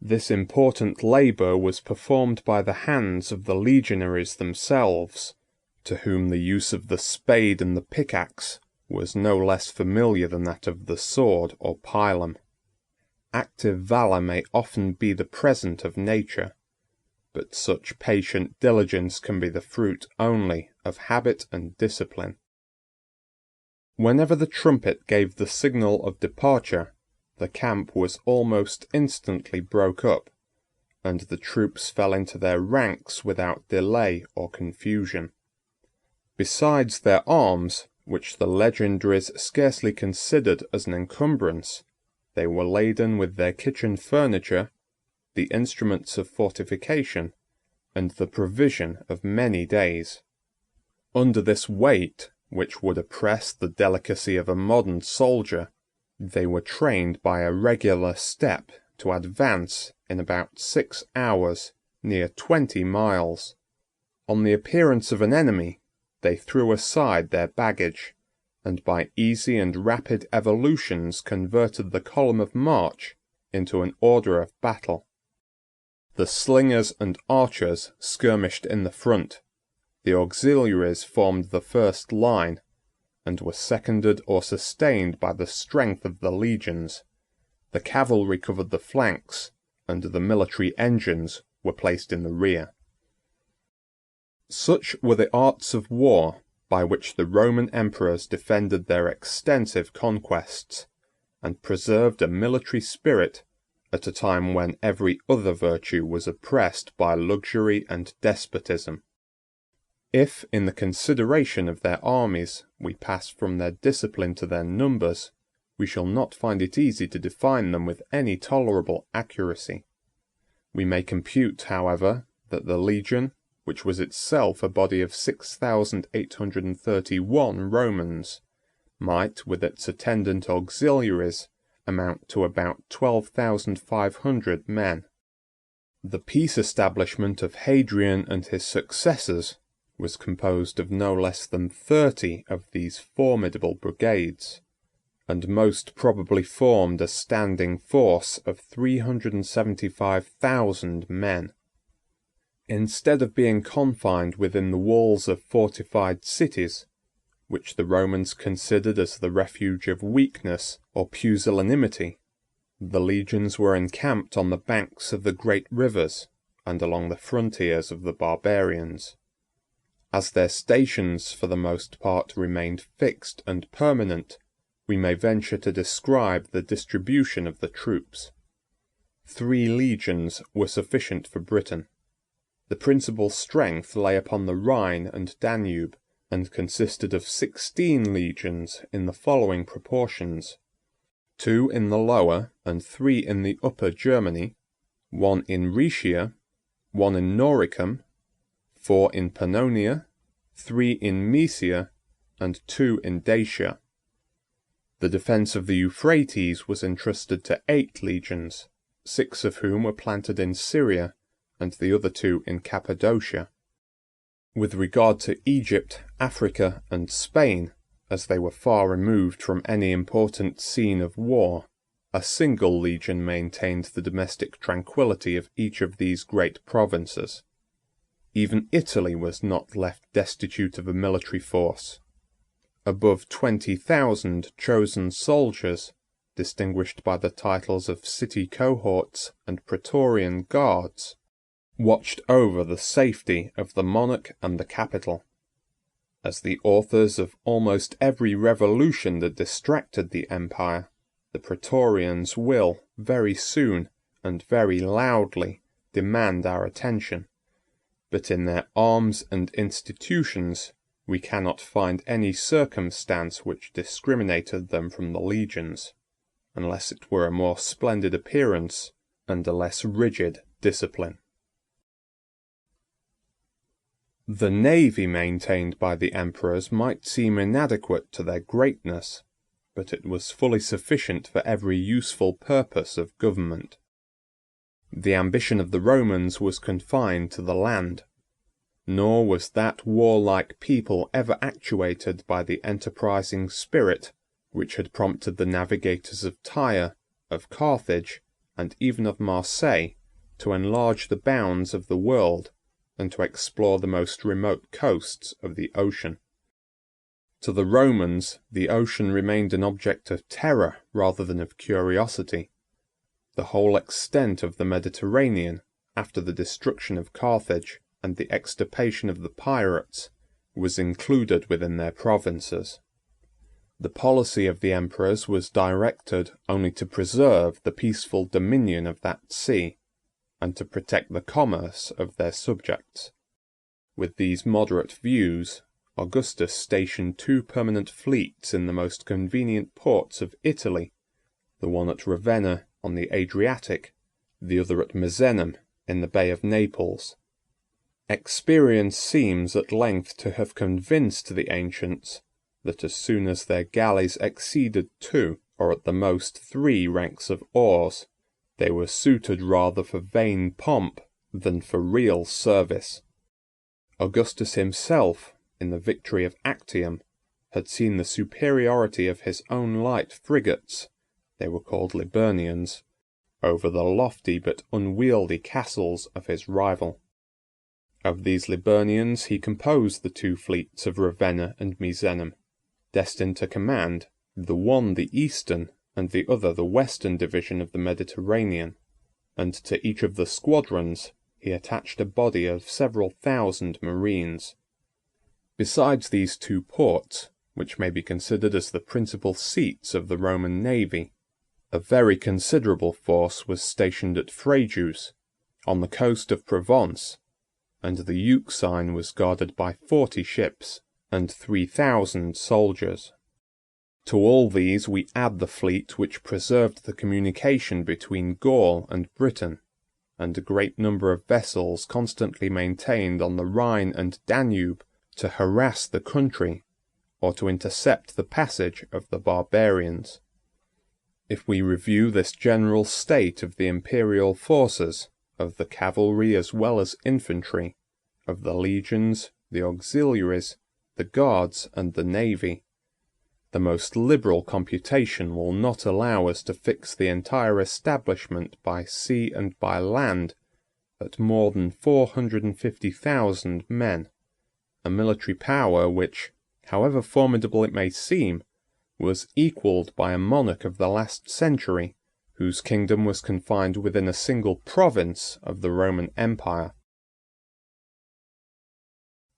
This important labor was performed by the hands of the legionaries themselves, to whom the use of the spade and the pickaxe was no less familiar than that of the sword or pilum. Active valor may often be the present of nature, but such patient diligence can be the fruit only of habit and discipline. Whenever the trumpet gave the signal of departure, the camp was almost instantly broke up, and the troops fell into their ranks without delay or confusion. Besides their arms, which the legendaries scarcely considered as an encumbrance, they were laden with their kitchen furniture, the instruments of fortification, and the provision of many days. Under this weight, which would oppress the delicacy of a modern soldier, they were trained by a regular step to advance in about 6 hours near 20 miles. On the appearance of an enemy, they threw aside their baggage, and by easy and rapid evolutions converted the column of march into an order of battle. The slingers and archers skirmished in the front, the auxiliaries formed the first line, and were seconded or sustained by the strength of the legions. The cavalry covered the flanks, and the military engines were placed in the rear. Such were the arts of war by which the Roman emperors defended their extensive conquests, and preserved a military spirit at a time when every other virtue was oppressed by luxury and despotism. If, in the consideration of their armies, we pass from their discipline to their numbers, we shall not find it easy to define them with any tolerable accuracy. We may compute, however, that the legion, which was itself a body of 6,831 Romans, might, with its attendant auxiliaries, amount to about 12,500 men. The peace establishment of Hadrian and his successors was composed of no less than 30 of these formidable brigades, and most probably formed a standing force of 375,000 men. Instead of being confined within the walls of fortified cities, which the Romans considered as the refuge of weakness or pusillanimity, the legions were encamped on the banks of the great rivers and along the frontiers of the barbarians. As their stations for the most part remained fixed and permanent, we may venture to describe the distribution of the troops. 3 legions were sufficient for Britain. The principal strength lay upon the Rhine and Danube, and consisted of 16 legions in the following proportions: 2 in the Lower and 3 in the Upper Germany, 1 in Rhaetia, 1 in Noricum, 4 in Pannonia, 3 in Maesia, and 2 in Dacia. The defense of the Euphrates was entrusted to 8 legions, 6 of whom were planted in Syria, and the other 2 in Cappadocia. With regard to Egypt, Africa, and Spain, as they were far removed from any important scene of war, a single legion maintained the domestic tranquillity of each of these great provinces. Even Italy was not left destitute of a military force. Above 20,000 chosen soldiers, distinguished by the titles of city cohorts and Praetorian guards, watched over the safety of the monarch and the capital. As the authors of almost every revolution that distracted the empire, the Praetorians will, very soon and very loudly, demand our attention. But in their arms and institutions, we cannot find any circumstance which discriminated them from the legions. unless it were a more splendid appearance and a less rigid discipline. The navy maintained by the emperors might seem inadequate to their greatness, but it was fully sufficient for every useful purpose of government. The ambition of the Romans was confined to the land, nor was that warlike people ever actuated by the enterprising spirit which had prompted the navigators of Tyre, of Carthage, and even of Marseilles to enlarge the bounds of the world and to explore the most remote coasts of the ocean. To the Romans, the ocean remained an object of terror rather than of curiosity. The whole extent of the Mediterranean, after the destruction of Carthage and the extirpation of the pirates, was included within their provinces. The policy of the emperors was directed only to preserve the peaceful dominion of that sea, and to protect the commerce of their subjects. With these moderate views, Augustus stationed 2 permanent fleets in the most convenient ports of Italy, the one at Ravenna on the Adriatic, the other at Misenum in the Bay of Naples. Experience seems at length to have convinced the ancients that as soon as their galleys exceeded 2, or at the most 3 ranks of oars, they were suited rather for vain pomp than for real service. Augustus himself, in the victory of Actium, had seen the superiority of his own light frigates, they were called Liburnians, over the lofty but unwieldy castles of his rival. Of these Liburnians he composed the 2 fleets of Ravenna and Misenum, destined to command, the one the eastern and the other the western division of the Mediterranean, and to each of the squadrons he attached a body of several thousand marines. Besides these 2 ports, which may be considered as the principal seats of the Roman navy, a very considerable force was stationed at Frejus, on the coast of Provence, and the Euxine was guarded by 40 ships and 3,000 soldiers. To all these we add the fleet which preserved the communication between Gaul and Britain, and a great number of vessels constantly maintained on the Rhine and Danube to harass the country, or to intercept the passage of the barbarians. If we review this general state of the imperial forces, of the cavalry as well as infantry, of the legions, the auxiliaries, the guards, and the navy, the most liberal computation will not allow us to fix the entire establishment by sea and by land at more than 450,000 men, a military power which, however formidable it may seem, was equalled by a monarch of the last century, whose kingdom was confined within a single province of the Roman Empire.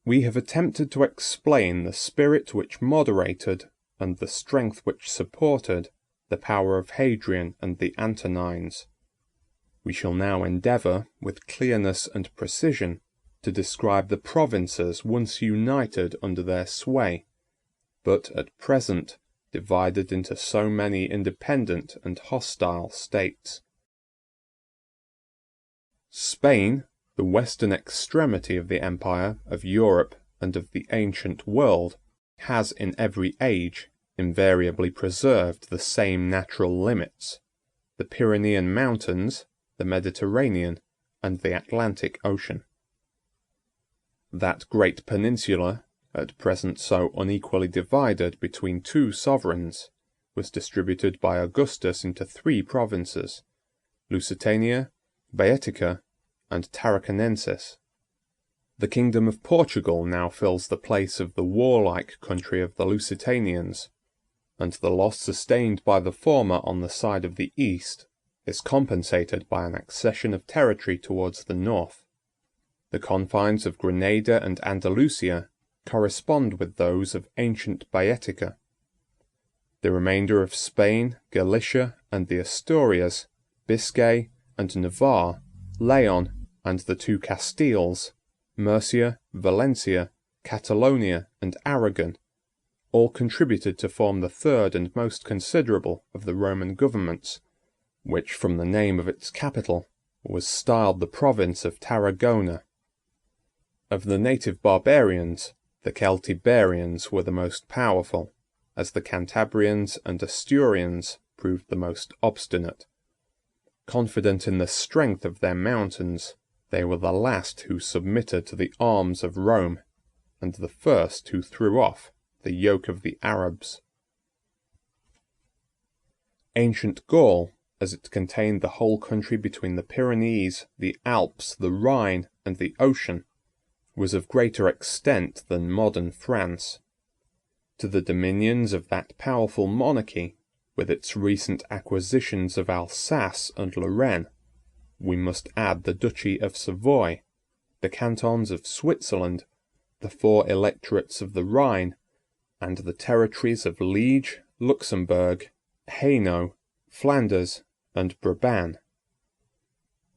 We have attempted to explain the spirit which moderated and the strength which supported the power of Hadrian and the Antonines. We shall now endeavour, with clearness and precision, to describe the provinces once united under their sway, but at present divided into so many independent and hostile states. Spain, the western extremity of the empire, of Europe, and of the ancient world, has in every age invariably preserved the same natural limits, the Pyrenean mountains, the Mediterranean, and the Atlantic Ocean. That great peninsula, at present so unequally divided between 2 sovereigns, was distributed by Augustus into 3 provinces, Lusitania, Baetica, and Tarraconensis. The kingdom of Portugal now fills the place of the warlike country of the Lusitanians, and the loss sustained by the former on the side of the east is compensated by an accession of territory towards the north. The confines of Granada and Andalusia correspond with those of ancient Baetica. The remainder of Spain, Galicia, and the Asturias, Biscay and Navarre, Leon and the 2 Castiles, Murcia, Valencia, Catalonia, and Aragon, all contributed to form the third and most considerable of the Roman governments, which, from the name of its capital, was styled the province of Tarragona. Of the native barbarians, the Celtiberians were the most powerful, as the Cantabrians and Asturians proved the most obstinate. Confident in the strength of their mountains, they were the last who submitted to the arms of Rome, and the first who threw off the yoke of the Arabs. Ancient Gaul, as it contained the whole country between the Pyrenees, the Alps, the Rhine, and the ocean, was of greater extent than modern France. To the dominions of that powerful monarchy, with its recent acquisitions of Alsace and Lorraine, we must add the Duchy of Savoy, the cantons of Switzerland, the 4 electorates of the Rhine, and the territories of Liege, Luxembourg, Hainaut, Flanders, and Brabant.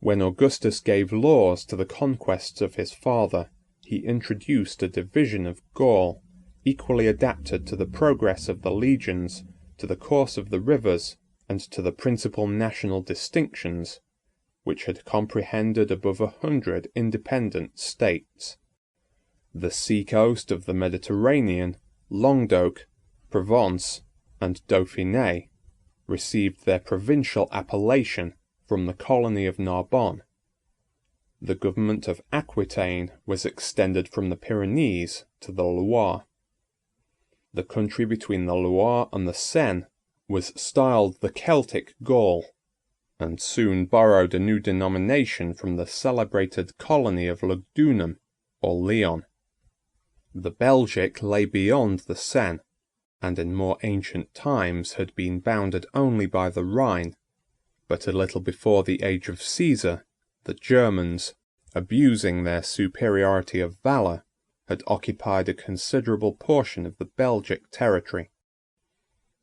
When Augustus gave laws to the conquests of his father, he introduced a division of Gaul, equally adapted to the progress of the legions, to the course of the rivers, and to the principal national distinctions, which had comprehended above 100 independent states. The sea-coast of the Mediterranean, Languedoc, Provence, and Dauphiné, received their provincial appellation from the colony of Narbonne. The government of Aquitaine was extended from the Pyrenees to the Loire. The country between the Loire and the Seine was styled the Celtic Gaul, and soon borrowed a new denomination from the celebrated colony of Lugdunum, or Leon. The Belgic lay beyond the Seine, and in more ancient times had been bounded only by the Rhine, but a little before the age of Caesar, the Germans, abusing their superiority of valor, had occupied a considerable portion of the Belgic territory.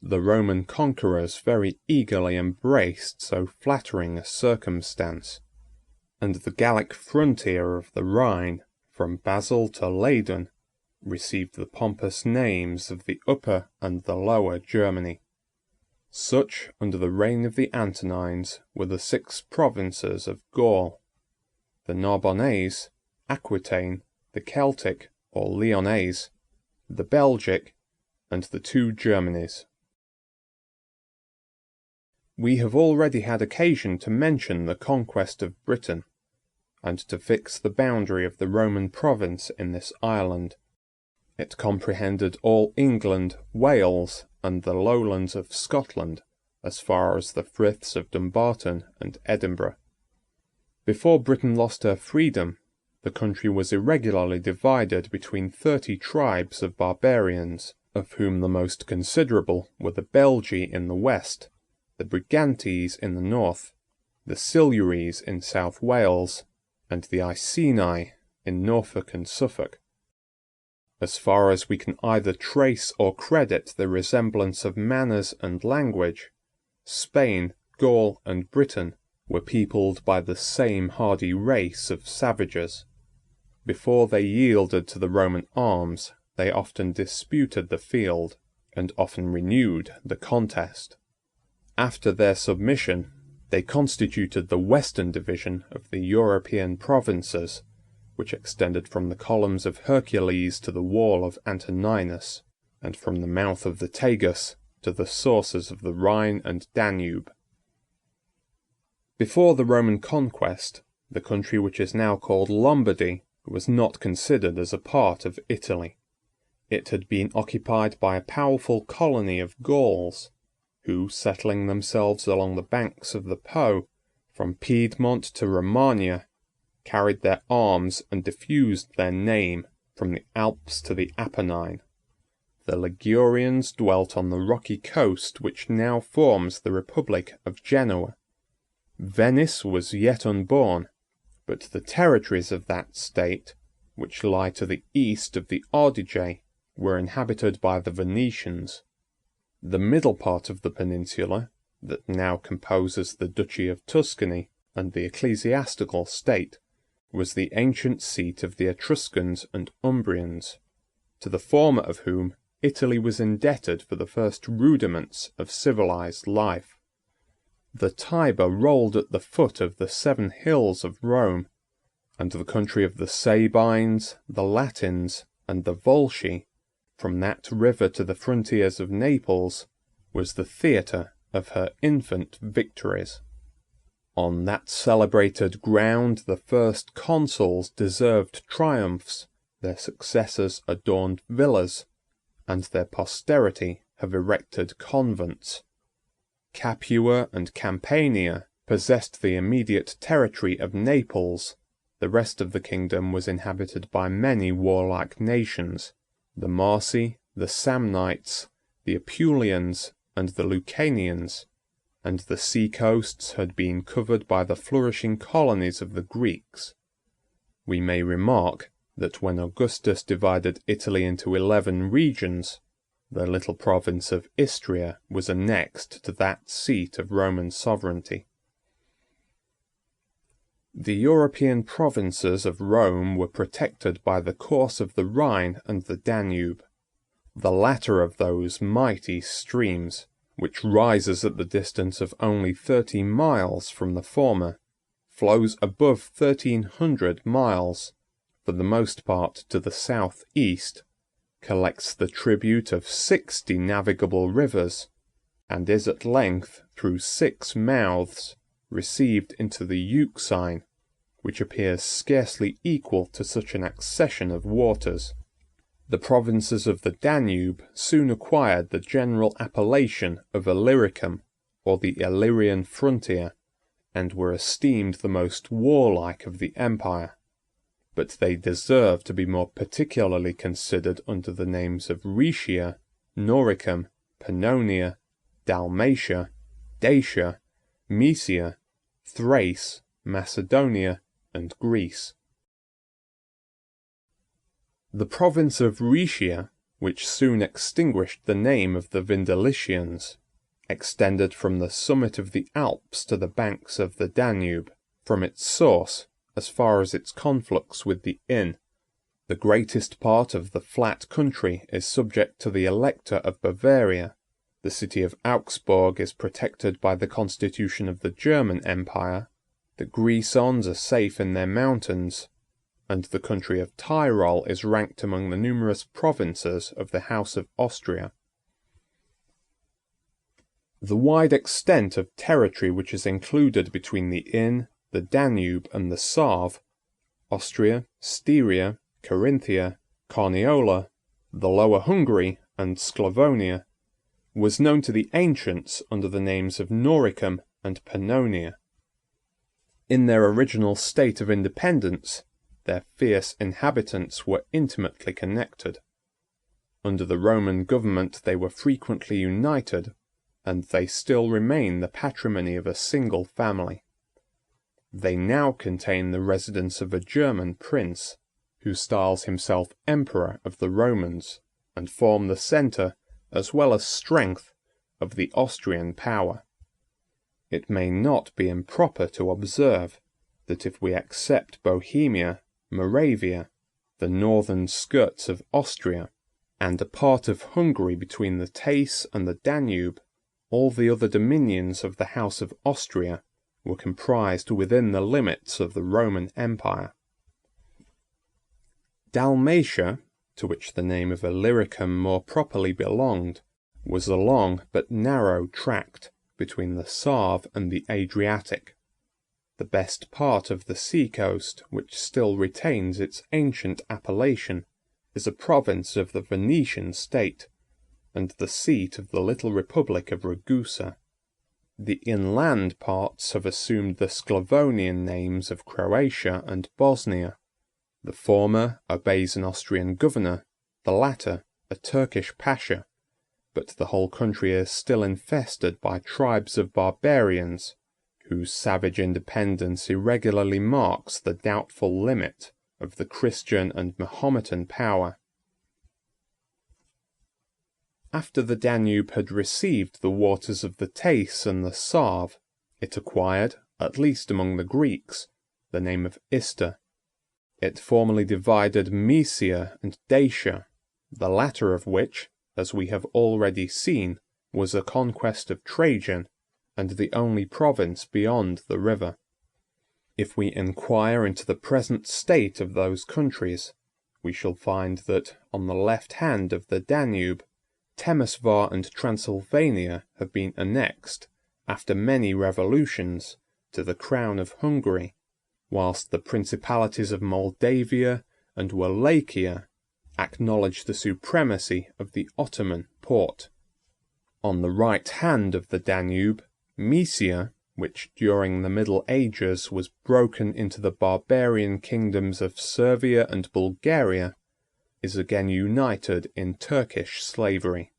The Roman conquerors very eagerly embraced so flattering a circumstance, and the Gallic frontier of the Rhine, from Basel to Leyden, received the pompous names of the Upper and the Lower Germany. Such, under the reign of the Antonines, were the 6 provinces of Gaul: the Narbonnese, Aquitaine, the Celtic or Lyonnese, the Belgic, and the 2 Germanies. We have already had occasion to mention the conquest of Britain, and to fix the boundary of the Roman province in this island. It comprehended all England, Wales, and the lowlands of Scotland, as far as the friths of Dumbarton and Edinburgh. Before Britain lost her freedom, the country was irregularly divided between 30 tribes of barbarians, of whom the most considerable were the Belgi in the west, the Brigantes in the north, the Silures in South Wales, and the Iceni in Norfolk and Suffolk. As far as we can either trace or credit the resemblance of manners and language, Spain, Gaul, and Britain were peopled by the same hardy race of savages. Before they yielded to the Roman arms, they often disputed the field, and often renewed the contest. After their submission, they constituted the western division of the European provinces, which extended from the columns of Hercules to the wall of Antoninus, and from the mouth of the Tagus to the sources of the Rhine and Danube. Before the Roman conquest, the country which is now called Lombardy was not considered as a part of Italy. It had been occupied by a powerful colony of Gauls, who, settling themselves along the banks of the Po, from Piedmont to Romagna, carried their arms and diffused their name from the Alps to the Apennine. The Ligurians dwelt on the rocky coast which now forms the Republic of Genoa. Venice was yet unborn, but the territories of that state, which lie to the east of the Adige, were inhabited by the Venetians. The middle part of the peninsula, that now composes the Duchy of Tuscany and the ecclesiastical state, was the ancient seat of the Etruscans and Umbrians, to the former of whom Italy was indebted for the first rudiments of civilized life. The Tiber rolled at the foot of the 7 hills of Rome, and the country of the Sabines, the Latins, and the Volsci, from that river to the frontiers of Naples, was the theatre of her infant victories. On that celebrated ground the first consuls deserved triumphs, their successors adorned villas, and their posterity have erected convents. Capua and Campania possessed the immediate territory of Naples. The rest of the kingdom was inhabited by many warlike nations, the Marsi, the Samnites, the Apulians, and the Lucanians, and the sea-coasts had been covered by the flourishing colonies of the Greeks. We may remark that when Augustus divided Italy into 11 regions, the little province of Istria was annexed to that seat of Roman sovereignty. The European provinces of Rome were protected by the course of the Rhine and the Danube. The latter of those mighty streams, which rises at the distance of only 30 miles from the former, flows above 1,300 miles, for the most part to the south-east, collects the tribute of 60 navigable rivers, and is at length, through 6 mouths, received into the Euxine, which appears scarcely equal to such an accession of waters. The provinces of the Danube soon acquired the general appellation of Illyricum, or the Illyrian frontier, and were esteemed the most warlike of the empire. But they deserve to be more particularly considered under the names of Rhaetia, Noricum, Pannonia, Dalmatia, Dacia, Mysia, Thrace, Macedonia, and Greece. The province of Rhaetia, which soon extinguished the name of the Vindelicians, extended from the summit of the Alps to the banks of the Danube, from its source as far as its conflux with the Inn. The greatest part of the flat country is subject to the Elector of Bavaria. The city of Augsburg is protected by the constitution of the German Empire. The Grisons are safe in their mountains, and the country of Tyrol is ranked among the numerous provinces of the House of Austria. The wide extent of territory which is included between the Inn, the Danube, and the Save, Austria, Styria, Carinthia, Carniola, the Lower Hungary, and Sclavonia, was known to the ancients under the names of Noricum and Pannonia. In their original state of independence, their fierce inhabitants were intimately connected. Under the Roman government they were frequently united, and they still remain the patrimony of a single family. They now contain the residence of a German prince, who styles himself Emperor of the Romans, and form the centre, as well as strength, of the Austrian power. It may not be improper to observe that if we except Bohemia, Moravia, the northern skirts of Austria, and a part of Hungary between the Teyss and the Danube, all the other dominions of the House of Austria were comprised within the limits of the Roman Empire. Dalmatia, to which the name of Illyricum more properly belonged, was a long but narrow tract between the Save and the Adriatic. The best part of the sea-coast, which still retains its ancient appellation, is a province of the Venetian state, and the seat of the little republic of Ragusa. The inland parts have assumed the Sclavonian names of Croatia and Bosnia. The former obeys an Austrian governor, the latter a Turkish pasha, but the whole country is still infested by tribes of barbarians, whose savage independence irregularly marks the doubtful limit of the Christian and Mahometan power. After the Danube had received the waters of the Teyss and the Save, it acquired, at least among the Greeks, the name of Ister. It formerly divided Mysia and Dacia, the latter of which, as we have already seen, was a conquest of Trajan, and the only province beyond the river. If we inquire into the present state of those countries, we shall find that, on the left hand of the Danube, Temesvar and Transylvania have been annexed, after many revolutions, to the crown of Hungary, whilst the principalities of Moldavia and Wallachia acknowledge the supremacy of the Ottoman Porte. On the right hand of the Danube, Mysia, which during the Middle Ages was broken into the barbarian kingdoms of Servia and Bulgaria, is again united in Turkish slavery.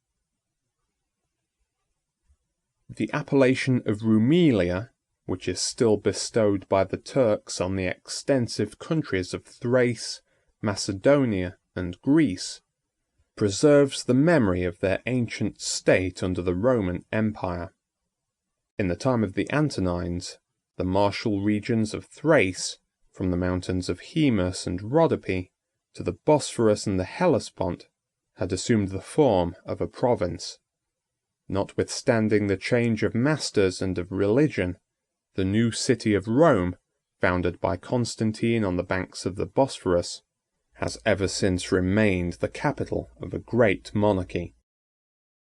The appellation of Rumelia, which is still bestowed by the Turks on the extensive countries of Thrace, Macedonia, and Greece, preserves the memory of their ancient state under the Roman Empire. In the time of the Antonines, the martial regions of Thrace, from the mountains of Hemus and Rhodope to the Bosphorus and the Hellespont, had assumed the form of a province. Notwithstanding the change of masters and of religion, the new city of Rome, founded by Constantine on the banks of the Bosphorus, has ever since remained the capital of a great monarchy.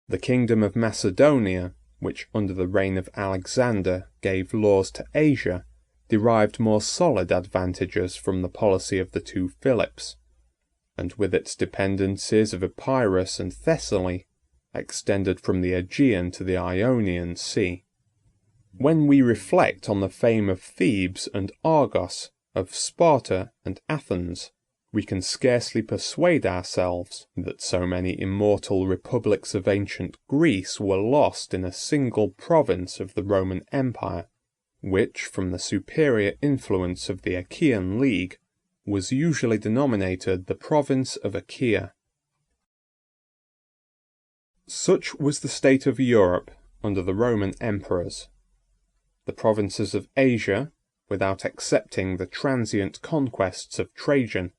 The kingdom of Macedonia, which under the reign of Alexander gave laws to Asia, derived more solid advantages from the policy of the two Philips, and with its dependencies of Epirus and Thessaly, extended from the Aegean to the Ionian Sea. When we reflect on the fame of Thebes and Argos, of Sparta and Athens, we can scarcely persuade ourselves that so many immortal republics of ancient Greece were lost in a single province of the Roman Empire, which, from the superior influence of the Achaean League, was usually denominated the province of Achaia. Such was the state of Europe under the Roman emperors. The provinces of Asia, without excepting the transient conquests of Trajan,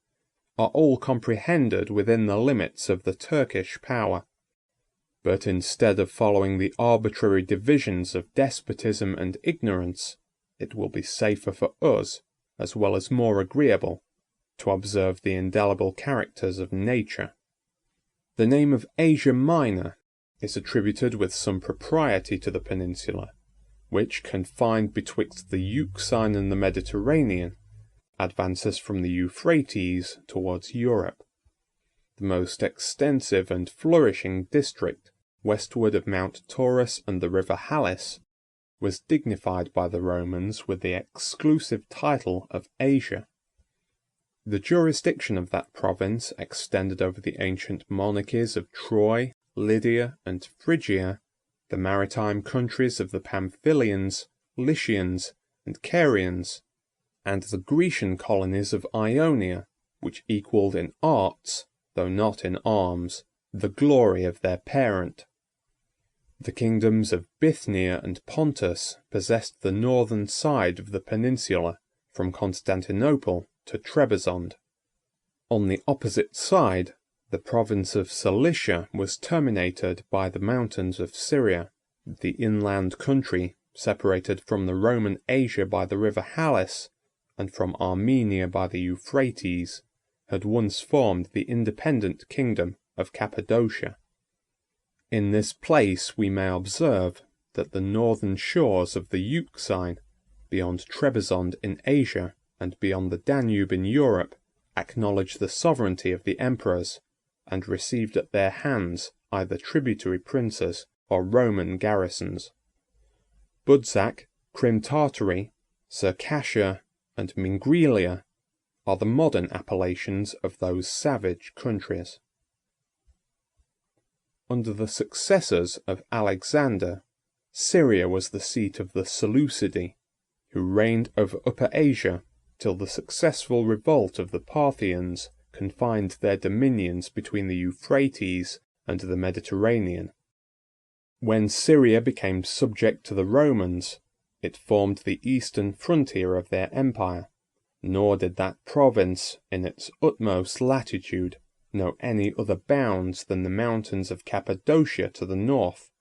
are all comprehended within the limits of the Turkish power. But instead of following the arbitrary divisions of despotism and ignorance, it will be safer for us, as well as more agreeable, to observe the indelible characters of nature. The name of Asia Minor is attributed with some propriety to the peninsula, which, confined betwixt the Euxine and the Mediterranean, advances from the Euphrates towards Europe. The most extensive and flourishing district, westward of Mount Taurus and the river Halys, was dignified by the Romans with the exclusive title of Asia. The jurisdiction of that province extended over the ancient monarchies of Troy, Lydia, and Phrygia, the maritime countries of the Pamphylians, Lycians, and Carians, and the Grecian colonies of Ionia, which equalled in arts, though not in arms, the glory of their parent. The kingdoms of Bithynia and Pontus possessed the northern side of the peninsula, from Constantinople to Trebizond. On the opposite side, the province of Cilicia was terminated by the mountains of Syria. The inland country, separated from the Roman Asia by the river Halys, and from Armenia by the Euphrates, had once formed the independent kingdom of Cappadocia. In this place we may observe that the northern shores of the Euxine, beyond Trebizond in Asia and beyond the Danube in Europe, acknowledged the sovereignty of the emperors, and received at their hands either tributary princes or Roman garrisons. Budzak, Crim Tartary, Circassia, and Mingrelia are the modern appellations of those savage countries. Under the successors of Alexander, Syria was the seat of the Seleucidae, who reigned over Upper Asia till the successful revolt of the Parthians confined their dominions between the Euphrates and the Mediterranean. When Syria became subject to the Romans, it formed the eastern frontier of their empire, nor did that province, in its utmost latitude, know any other bounds than the mountains of Cappadocia to the north,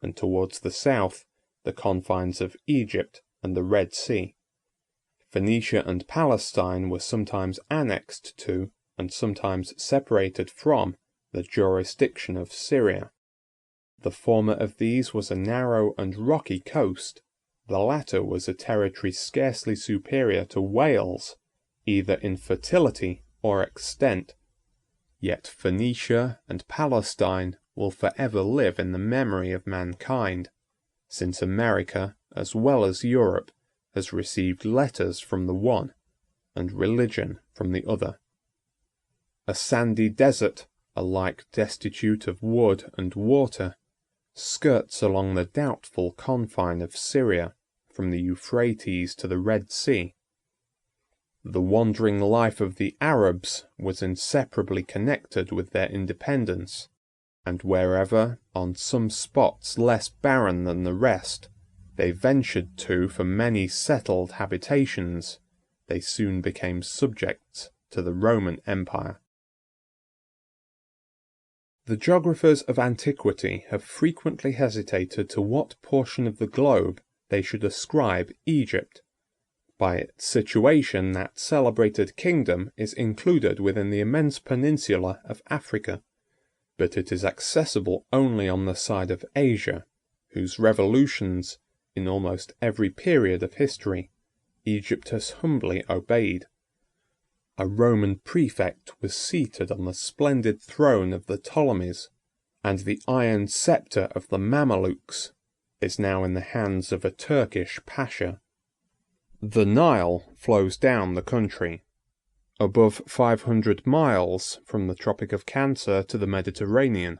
and towards the south, the confines of Egypt and the Red Sea. Phoenicia and Palestine were sometimes annexed to, and sometimes separated from, the jurisdiction of Syria. The former of these was a narrow and rocky coast, the latter was a territory scarcely superior to Wales, either in fertility or extent. Yet Phoenicia and Palestine will forever live in the memory of mankind, since America, as well as Europe, has received letters from the one, and religion from the other. A sandy desert, alike destitute of wood and water, skirts along the doubtful confine of Syria, from the Euphrates to the Red Sea. The wandering life of the Arabs was inseparably connected with their independence, and wherever, on some spots less barren than the rest, they ventured to for many settled habitations, they soon became subjects to the Roman Empire. The geographers of antiquity have frequently hesitated to what portion of the globe they should ascribe Egypt. By its situation, that celebrated kingdom is included within the immense peninsula of Africa, but it is accessible only on the side of Asia, whose revolutions, in almost every period of history, Egypt has humbly obeyed. A Roman prefect was seated on the splendid throne of the Ptolemies, and the iron scepter of the Mamelukes is now in the hands of a Turkish pasha. The Nile flows down the country, above 500 miles from the Tropic of Cancer to the Mediterranean,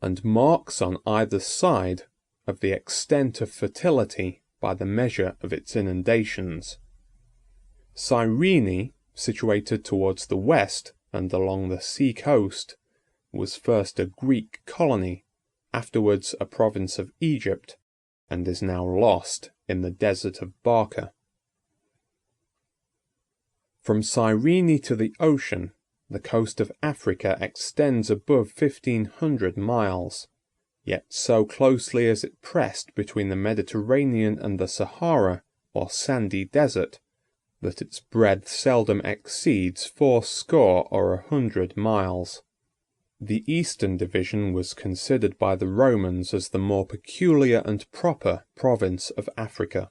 and marks on either side of the extent of fertility by the measure of its inundations. Cyrene, situated towards the west and along the sea coast, was first a Greek colony, afterwards a province of Egypt, and is now lost in the desert of Barca. From Cyrene to the ocean, the coast of Africa extends above 1,500 miles, yet so closely is it pressed between the Mediterranean and the Sahara, or sandy desert, that its breadth seldom exceeds 80 or 100 miles. The eastern division was considered by the Romans as the more peculiar and proper province of Africa.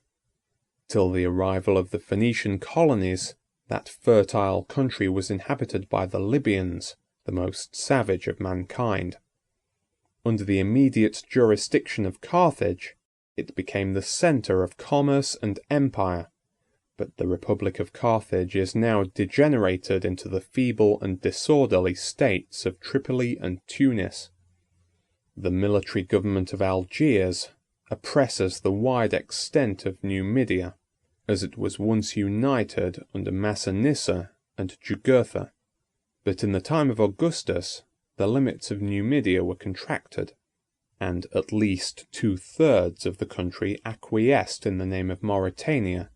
Till the arrival of the Phoenician colonies, that fertile country was inhabited by the Libyans, the most savage of mankind. Under the immediate jurisdiction of Carthage, it became the center of commerce and empire, but the Republic of Carthage is now degenerated into the feeble and disorderly states of Tripoli and Tunis. The military government of Algiers oppresses the wide extent of Numidia, as it was once united under Massinissa and Jugurtha. But in the time of Augustus, the limits of Numidia were contracted, and at least 2/3 of the country acquiesced in the name of Mauritania,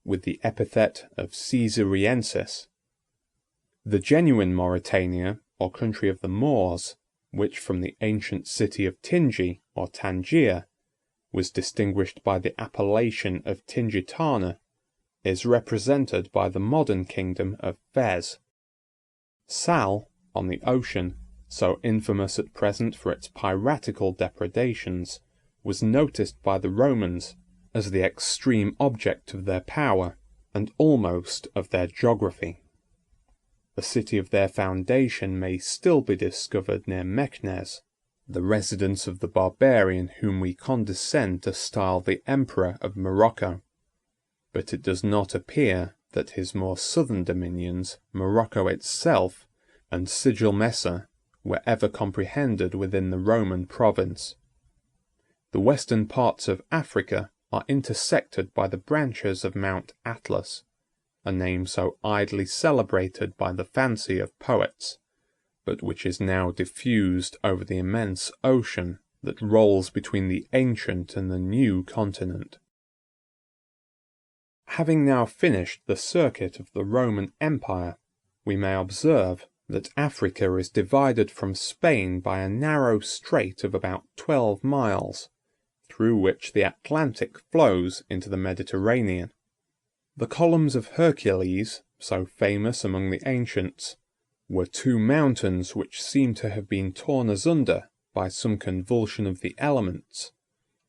with the epithet of Caesariensis. The genuine Mauritania, or country of the Moors, which from the ancient city of Tingi, or Tangier, was distinguished by the appellation of Tingitana, is represented by the modern kingdom of Fez. Sal, on the ocean, so infamous at present for its piratical depredations, was noticed by the Romans as the extreme object of their power, and almost of their geography. The city of their foundation may still be discovered near Meknes, the residence of the barbarian whom we condescend to style the Emperor of Morocco. But it does not appear that his more southern dominions, Morocco itself, and Sigilmessa, were ever comprehended within the Roman province. The western parts of Africa are intersected by the branches of Mount Atlas, a name so idly celebrated by the fancy of poets, but which is now diffused over the immense ocean that rolls between the ancient and the new continent. Having now finished the circuit of the Roman Empire, we may observe that Africa is divided from Spain by a narrow strait of about 12 miles, through which the Atlantic flows into the Mediterranean. The columns of Hercules, so famous among the ancients, were two mountains which seem to have been torn asunder by some convulsion of the elements,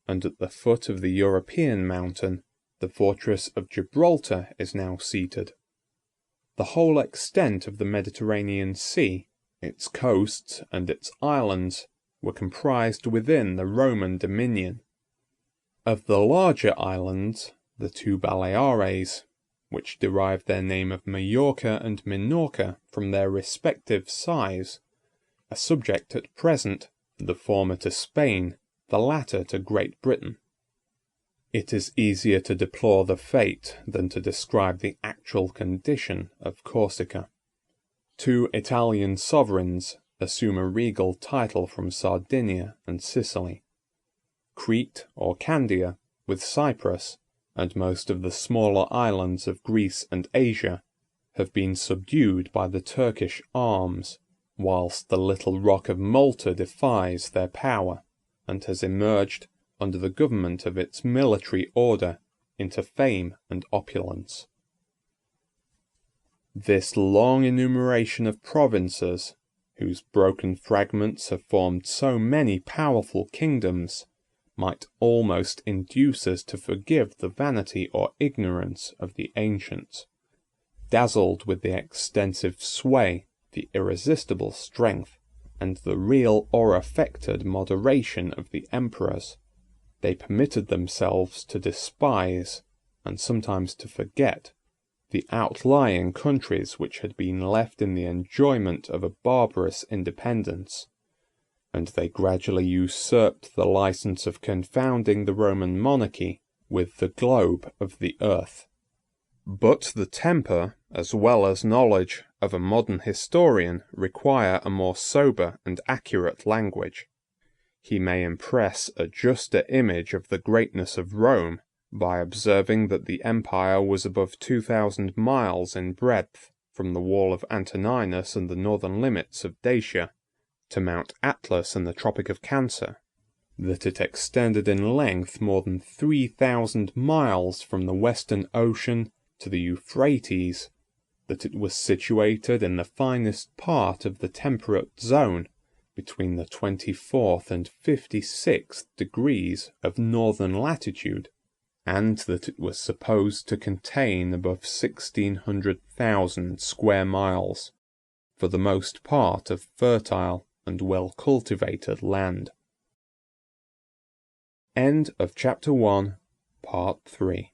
and at the foot of the European mountain, the fortress of Gibraltar is now seated. The whole extent of the Mediterranean Sea, its coasts and its islands, were comprised within the Roman dominion. Of the larger islands, the two Baleares, which derived their name of Majorca and Minorca from their respective size, are subject at present, the former to Spain, the latter to Great Britain. It is easier to deplore the fate than to describe the actual condition of Corsica. Two Italian sovereigns assume a regal title from Sardinia and Sicily. Crete or Candia, with Cyprus, and most of the smaller islands of Greece and Asia, have been subdued by the Turkish arms, whilst the little rock of Malta defies their power, and has emerged, under the government of its military order, into fame and opulence. This long enumeration of provinces, whose broken fragments have formed so many powerful kingdoms, might almost induce us to forgive the vanity or ignorance of the ancients, dazzled with the extensive sway, the irresistible strength, and the real or affected moderation of the emperors. They permitted themselves to despise, and sometimes to forget, the outlying countries which had been left in the enjoyment of a barbarous independence, and they gradually usurped the license of confounding the Roman monarchy with the globe of the earth. But the temper, as well as knowledge, of a modern historian require a more sober and accurate language. He may impress a juster image of the greatness of Rome by observing that the empire was above 2,000 miles in breadth, from the wall of Antoninus and the northern limits of Dacia to Mount Atlas and the Tropic of Cancer, that it extended in length more than 3,000 miles from the Western Ocean to the Euphrates, that it was situated in the finest part of the temperate zone, between the 24th and 56th degrees of northern latitude, and that it was supposed to contain above 1,600,000 square miles, for the most part of fertile and well-cultivated land. End of Chapter 1, Part 3.